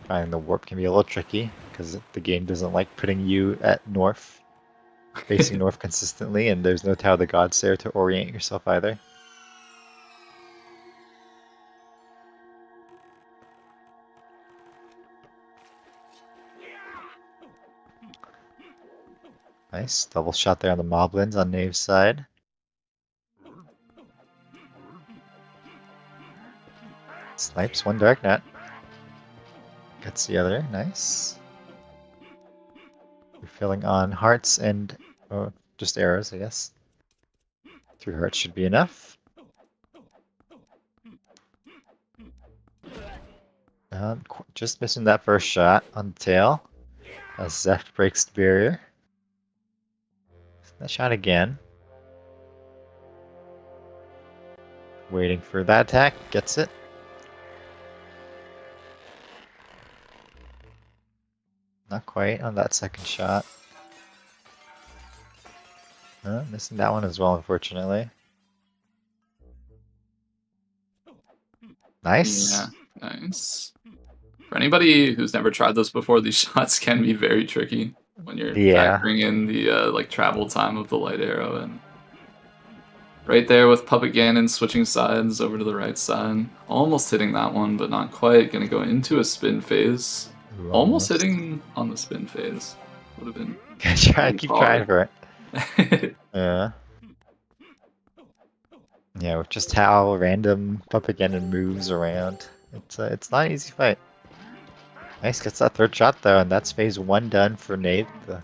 Finding the warp can be a little tricky because the game doesn't like putting you at north, facing north consistently, and there's no Tower of the Gods there to orient yourself either. Nice, double shot there on the Moblins on Nave's side. Snipes one Dark Net. Gets the other, nice. Refilling on hearts and just arrows, I guess. 3 hearts should be enough. Just missing that first shot on the tail. As Zeph breaks the barrier. That shot again. Waiting for that attack, gets it. Not quite on that second shot. Missing that one as well, unfortunately. Nice. Yeah, nice. For anybody who's never tried this before, these shots can be very tricky when you're factoring in the like travel time of the light arrow. And right there with Puppet Ganon switching sides over to the right side, almost hitting that one, but not quite. Gonna go into a spin phase. Ooh, almost hitting on the spin phase. Would have been. Keep trying for it. Yeah. Yeah, with just how random Puppet Ganon moves around, it's not an easy fight. Nice, gets that third shot though, and that's phase 1 done for Nate, the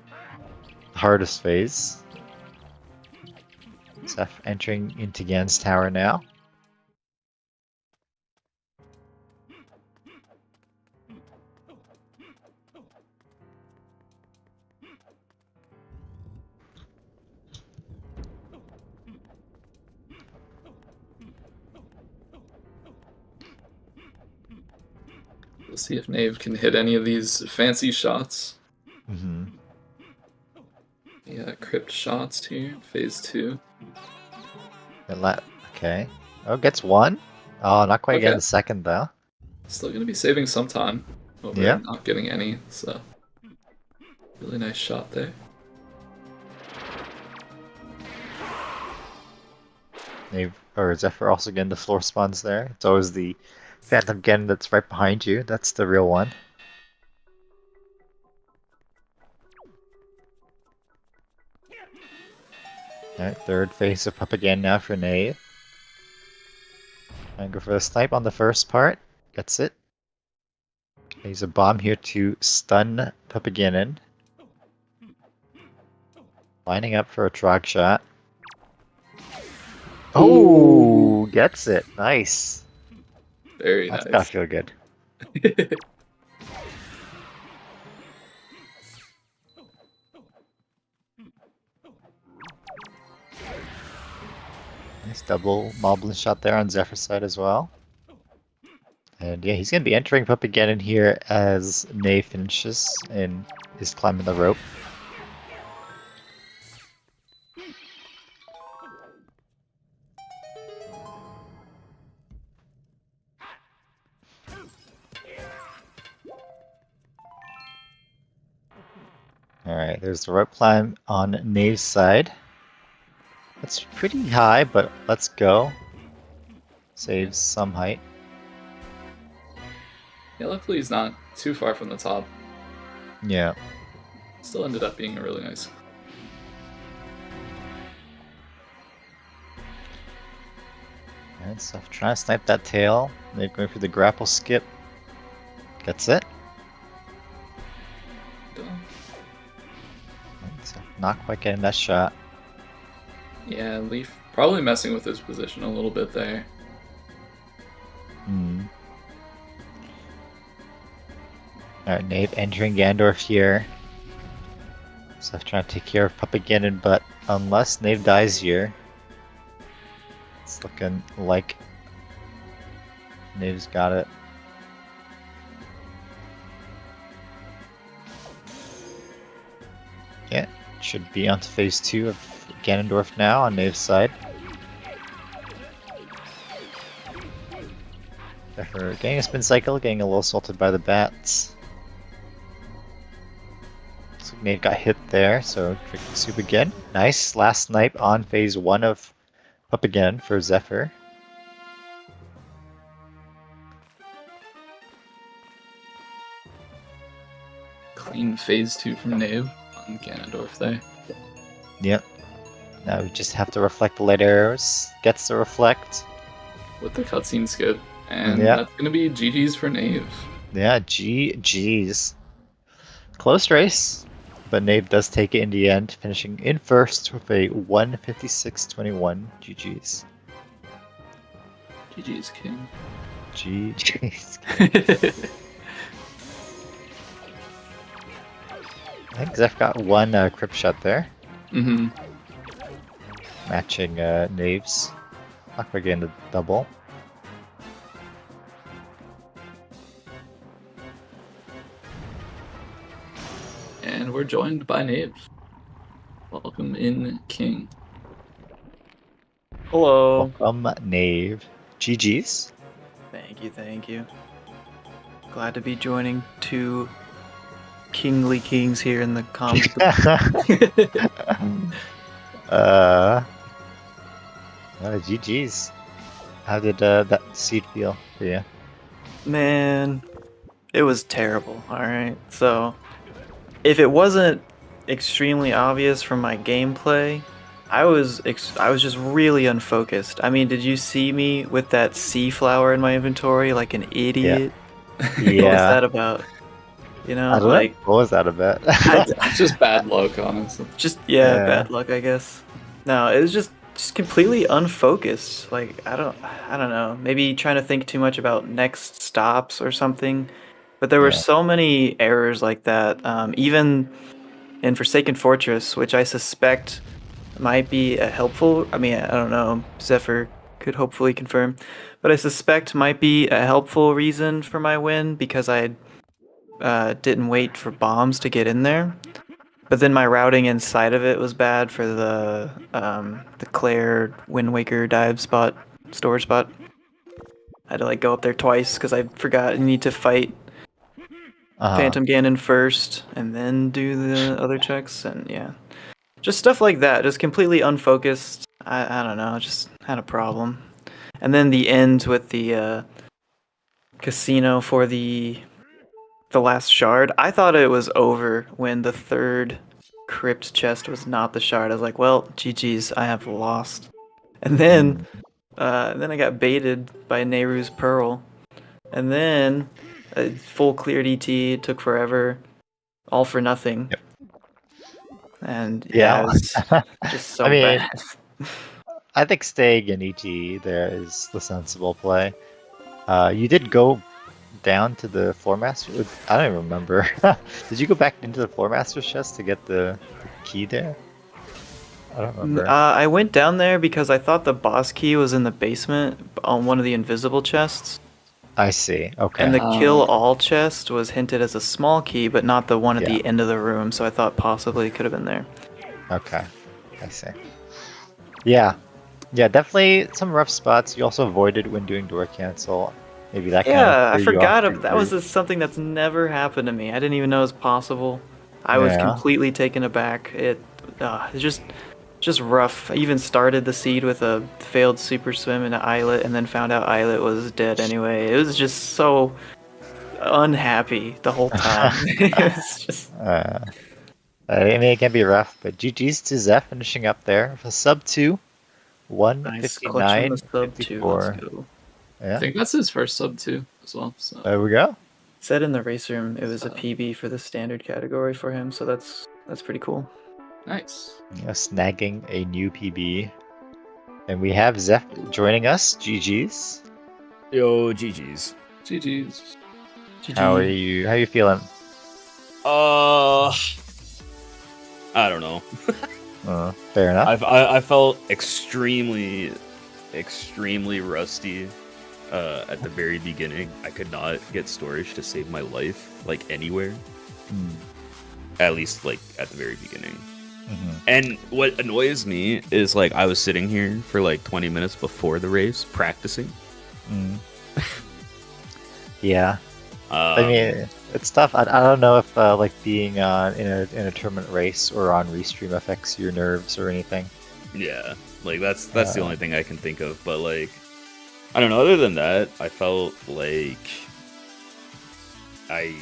hardest phase. Zeph entering into Gan's tower now. We'll see if Nave can hit any of these fancy shots. Mm-hmm. Yeah, crypt shots here, phase 2. Okay. Oh, gets one. Oh, not quite Okay. getting the second though. Still gonna be saving some time over Yeah. not getting any, so really nice shot there. Zephyr also getting the floor spawns there. It's always the Phantom Gen that's right behind you. That's the real one. Alright, third phase of Pup again now for Nave. And go for the snipe on the first part. Gets it. Use a bomb here to stun Pupageddon. Lining up for a trog shot. Oh, gets it. Nice. Very That's nice. gotta feel good. Nice double Moblin shot there on Zephyr's side as well. And yeah, he's going to be entering Pup again in here as Nave finishes and is climbing the rope. Alright, there's the rope climb on Nave's side. That's pretty high, but let's go. Saves some height. Yeah, luckily he's not too far from the top. Yeah. Still ended up being a really nice. Alright, so trying to snipe that tail. They're going for the grapple skip. Gets it. So not quite getting that shot. Yeah, Leaf probably messing with his position a little bit there. Alright, Nave entering Gandorf here. So trying to take care of Pupageddon, but unless Nave dies here, it's looking like Nave's got it. Yeah, should be on to phase 2 of Ganondorf now on Nave's side. Zephyr getting a spin cycle, getting a little assaulted by the bats. Looks like Nave got hit there, so drinking soup again. Nice, last snipe on phase 1 of Up again for Zephyr. Clean phase 2 from Nave on Ganondorf there. Yep. Now we just have to reflect the light arrows. Gets to reflect. With the cutscene skip. And Yep. that's going to be GG's for Nave. Yeah, GG's. Close race, but Nave does take it in the end, finishing in first with a 156-21. GG's. GG's, King. GG's. I think Zeph got one crypt shot there, Mm-hmm. matching Nave's. Not quite getting the double. And we're joined by Nave. Welcome in, King. Hello. Welcome, Nave. GG's. Thank you, thank you. Glad to be joining two kingly kings here in the comms. GG's. How did that seed feel for you? Man, it was terrible, alright? So, if it wasn't extremely obvious from my gameplay, I was just really unfocused. I mean, did you see me with that sea flower in my inventory like an idiot? What was that about? You know, I don't like know. What was that about? It's just bad luck, honestly. just Yeah. bad luck, I guess. No, it was just completely unfocused. Like I don't know. Maybe trying to think too much about next stops or something. But there were Yeah. so many errors like that. Even in Forsaken Fortress, which I suspect might be a helpful. I mean, I don't know. Zephyr could hopefully confirm. But I suspect might be a helpful reason for my win because I didn't wait for bombs to get in there. But then my routing inside of it was bad for the Claire Wind Waker dive spot, storage spot. I had to like go up there twice because I forgot you need to fight Phantom Ganon first and then do the other checks, and yeah. Just stuff like that, just completely unfocused. I don't know, just had a problem. And then the end with the casino for the last shard. I thought it was over when the third crypt chest was not the shard. I was like, well, GG's, I have lost. And then I got baited by Nehru's Pearl. And then full cleared ET, it took forever. All for nothing. Yep. And yeah, it was just so bad. I think staying in ET there is the sensible play. You did go down to the Floor Master? I don't even remember. Did you go back into the Floor Master's chest to get the key there? I don't remember. I went down there because I thought the boss key was in the basement on one of the invisible chests. I see. Okay. And the kill all chest was hinted as a small key, but not the one at the end of the room, so I thought possibly it could have been there. Okay. I see. Yeah. Yeah, definitely some rough spots. You also avoided when doing door cancel. Maybe that kind of I forgot that was something that's never happened to me. I didn't even know it was possible. I was completely taken aback. It's just rough. I even started the seed with a failed super swim into Islet and then found out Islet was dead anyway. It was just so unhappy the whole time. It's just... I mean, it can be rough, but GG's to Zeph finishing up there for sub 2, 159, nice. Sub 2. Let's go. Yeah. I think that's his first sub 2 as well. So. There we go. Said in the race room it was a PB for the standard category for him, so that's pretty cool. Nice. Yeah, snagging a new PB. And we have Zeph joining us. GG's. Yo, GG's. GG's. How are you? How are you feeling? I don't know. Fair enough. I felt extremely rusty at the very beginning. I could not get storage to save my life, like anywhere. At least like at the very beginning. And what annoys me is like I was sitting here for like 20 minutes before the race practicing. Yeah. I mean, it's tough. I don't know if like being in a tournament race or on restream affects your nerves or anything. Yeah, like that's the only thing I can think of. But like, I don't know. Other than that, I felt like I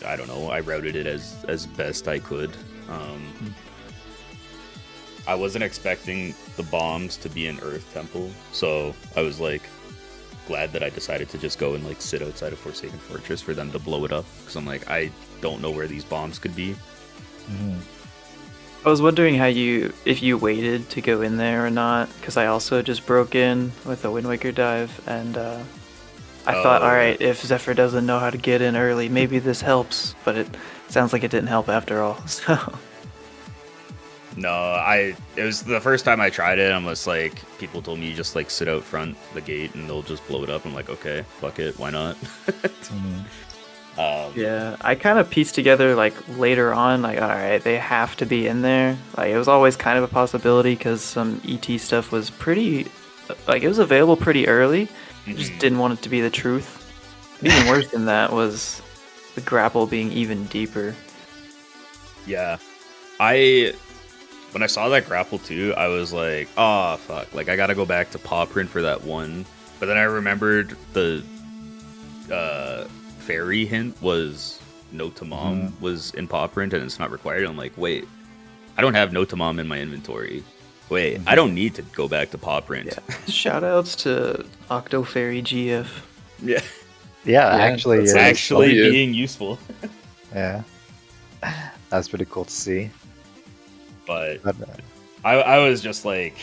don't know. I routed it as best I could. I wasn't expecting the bombs to be in Earth Temple, so I was like glad that I decided to just go and like sit outside of Forsaken Fortress for them to blow it up, because I'm like, I don't know where these bombs could be. I was wondering if you waited to go in there or not, because I also just broke in with a Wind Waker dive, and I thought, alright, if Zephyr doesn't know how to get in early, maybe this helps, but it sounds like it didn't help after all, so... No, it was the first time I tried it. I'm just like, people told me you just like sit out front the gate and they'll just blow it up. I'm like, okay, fuck it, why not? Yeah, I kind of pieced together like later on, like, all right, they have to be in there. Like it was always kind of a possibility because some ET stuff was pretty, like it was available pretty early. I just didn't want it to be the truth. And even worse than that was the grapple being even deeper. Yeah, when I saw that grapple too, I was like, oh, fuck. Like, I gotta go back to paw print for that one. But then I remembered the fairy hint was Note to Mom was in paw print and it's not required. I'm like, wait, I don't have Note to Mom in my inventory. Wait, I don't need to go back to paw print. Yeah. Shoutouts to Octo Fairy GF. Yeah, actually, it's actually being useful. Yeah. That's pretty cool to see. But I was just like,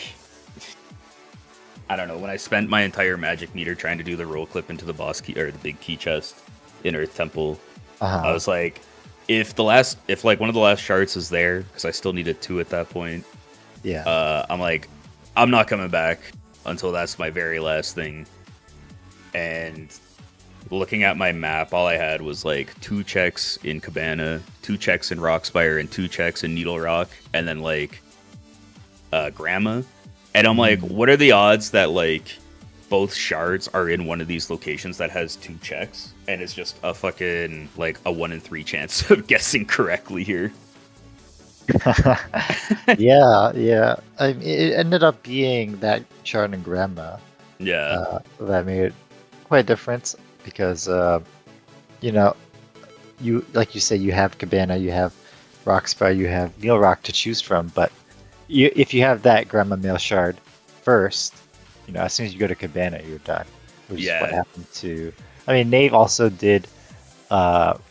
I don't know, when I spent my entire magic meter trying to do the roll clip into the boss key or the big key chest in Earth Temple, I was like, if like one of the last shards is there, because I still needed 2 at that point, I'm like, I'm not coming back. until that's my very last thing. And looking at my map, all I had was like 2 checks in Cabana, 2 checks in Rockspire, and 2 checks in Needle Rock, and then like Grandma. And I'm like, what are the odds that like both shards are in one of these locations that has 2 checks? And it's just a fucking like a 1 in 3 chance of guessing correctly here. Yeah. I mean, it ended up being that shard and Grandma. Yeah. That made quite a difference because, you like you say, you have Cabana, you have Rockspire, you have Needle Rock to choose from, but if you have that Grandma Male shard first, as soon as you go to Cabana, you're done. Which is what happened to. I mean, Nave also did.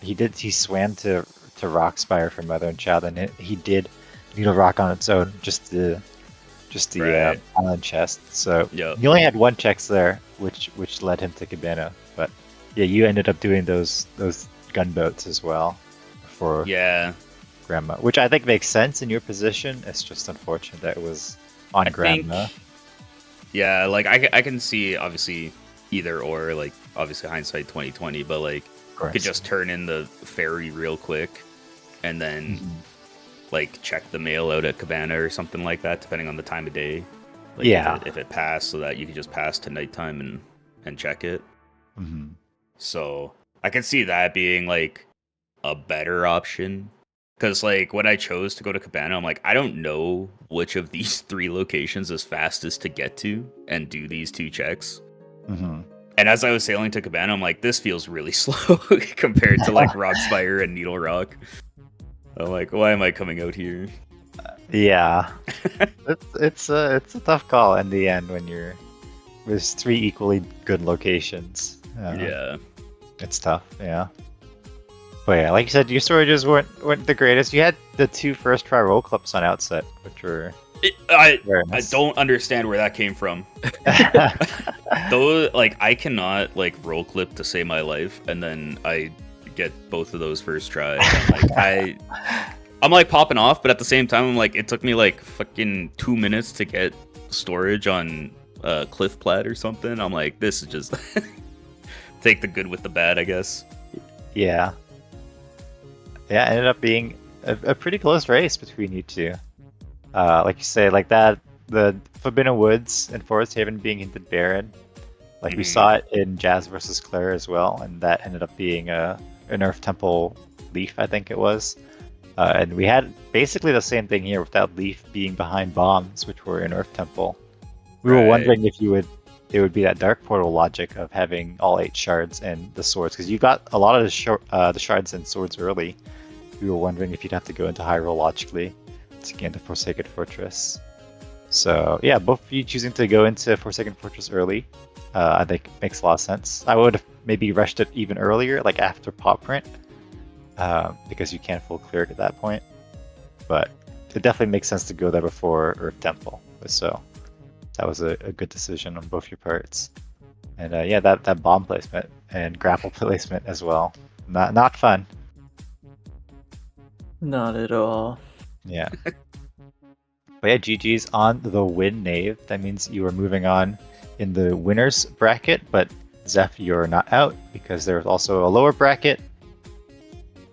He swam to Rockspire for Mother and Child, and he did Needle Rock on its own, just the island chest. So he only had 1 checks there, which led him to Cabana. But yeah, you ended up doing those gunboats as well for Grandma, which I think makes sense in your position. It's just unfortunate that it was on Grandma. Yeah, like I can see obviously either or, like obviously hindsight 2020, but like you could just turn in the ferry real quick and then like check the mail out at Cabana or something like that, depending on the time of day. Like if it passed, so that you could just pass to nighttime and check it. So I can see that being like a better option. Because, like, when I chose to go to Cabana, I'm like, I don't know which of these 3 locations is fastest to get to and do these 2 checks. And as I was sailing to Cabana, I'm like, this feels really slow compared to, like, Rockspire and Needle Rock. I'm like, why am I coming out here? Yeah. it's a tough call in the end when there's 3 equally good locations. Yeah. It's tough, yeah. But yeah, like you said, your storages weren't the greatest. You had the 2 first try roll clips on outset, which were I don't understand where that came from. Though, like, I cannot like roll clip to save my life, and then I get both of those first try. I'm like popping off, but at the same time, I'm like, it took me like fucking 2 minutes to get storage on Cliff Plat or something. I'm like, this is just take the good with the bad, I guess. Yeah. Yeah, it ended up being a pretty close race between you 2. Like you say, like that, the Forbidden Woods and Forest Haven being hinted barren. Like we saw it in Jazz versus Claire as well, and that ended up being an Earth Temple Leaf, I think it was. And we had basically the same thing here without Leaf being behind bombs, which were in Earth Temple. We were wondering if it would be that Dark Portal logic of having all 8 shards and the swords, because you got a lot of the shards and swords early. We were wondering if you'd have to go into Hyrule logically to gain the Forsaken Fortress. So yeah, both of you choosing to go into Forsaken Fortress early, I think makes a lot of sense. I would have maybe rushed it even earlier, like after Pop Print, because you can't full clear it at that point. But it definitely makes sense to go there before Earth Temple. So that was a good decision on both your parts. And yeah, that bomb placement and grapple placement as well. Not fun. Not at all. Yeah. But yeah, GG's on the win, Nave. That means you are moving on in the winners bracket, but Zeph, you're not out because there's also a lower bracket.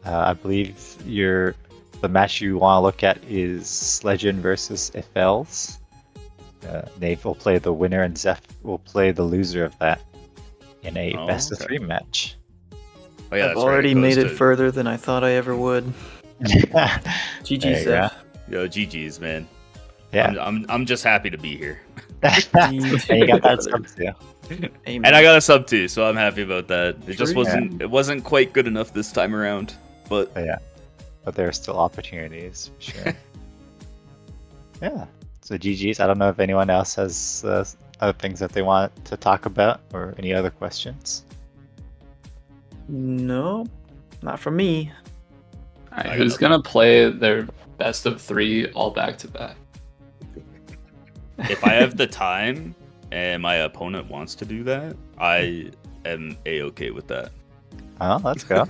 I believe the match you want to look at is Legend versus Ifels. Nave will play the winner and Zeph will play the loser of that in a best of 3 match. Oh, yeah, I've already made it further than I thought I ever would. GG, Zeph. Yo, GG's, man. Yeah. I'm just happy to be here. And you got that sub too. Amen. And I got a sub too, so I'm happy about that. It just wasn't quite good enough this time around. But yeah. But there are still opportunities for sure. Yeah. So GG's. I don't know if anyone else has other things that they want to talk about or any other questions. No, not from me. Alright, who's gonna play their best of 3 all back to back? If I have the time and my opponent wants to do that, I am A-okay with that. Oh, let's go.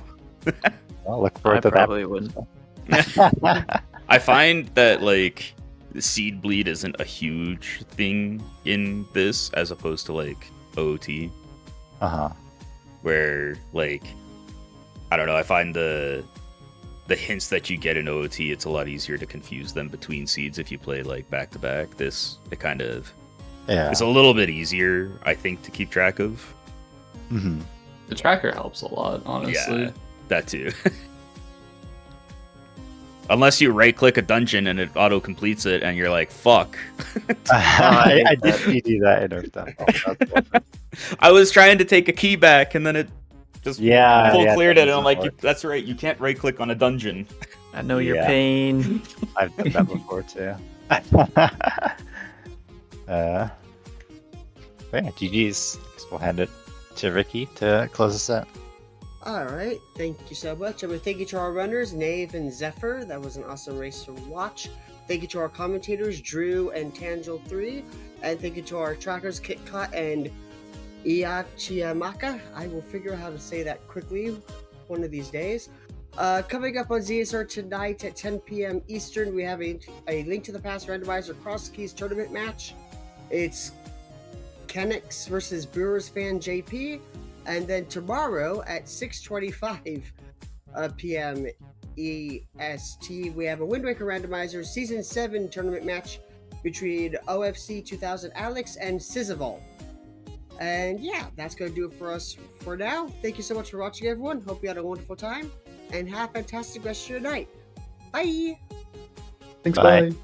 Well, look forward to I probably wouldn't. I find that, like, seed bleed isn't a huge thing in this, as opposed to like OOT, where like I don't know. I find the hints that you get in OOT, it's a lot easier to confuse them between seeds if you play like back to back. This it kind of it's a little bit easier, I think, to keep track of. The tracker helps a lot, honestly. Yeah, that too. Unless you right-click a dungeon and it auto-completes it, and you're like, "Fuck." I did see do that in Earth. I was trying to take a key back, and then it just full cleared it, and I'm like, "That's right, you can't right-click on a dungeon." I know your pain. I've done that before too. But yeah, GG's. Guess we'll hand it to Ricky to close us out. Alright, thank you so much. I would thank you to our runners, Nave and Zephyr. That was an awesome race to watch. Thank you to our commentators, Drew and Tangel3. And thank you to our trackers, KitKat and Iachiyamaka. I will figure out how to say that quickly one of these days. Coming up on ZSR tonight at 10 p.m. Eastern, we have a Link to the Past Randomizer Cross Keys tournament match. It's Kenix versus Brewers fan JP. And then tomorrow at 6:25 p.m. EST, we have a Wind Waker Randomizer Season 7 tournament match between OFC 2000 Alex and Sizzavol. And yeah, that's going to do it for us for now. Thank you so much for watching, everyone. Hope you had a wonderful time. And have a fantastic rest of your night. Bye! Thanks, Bye. bye.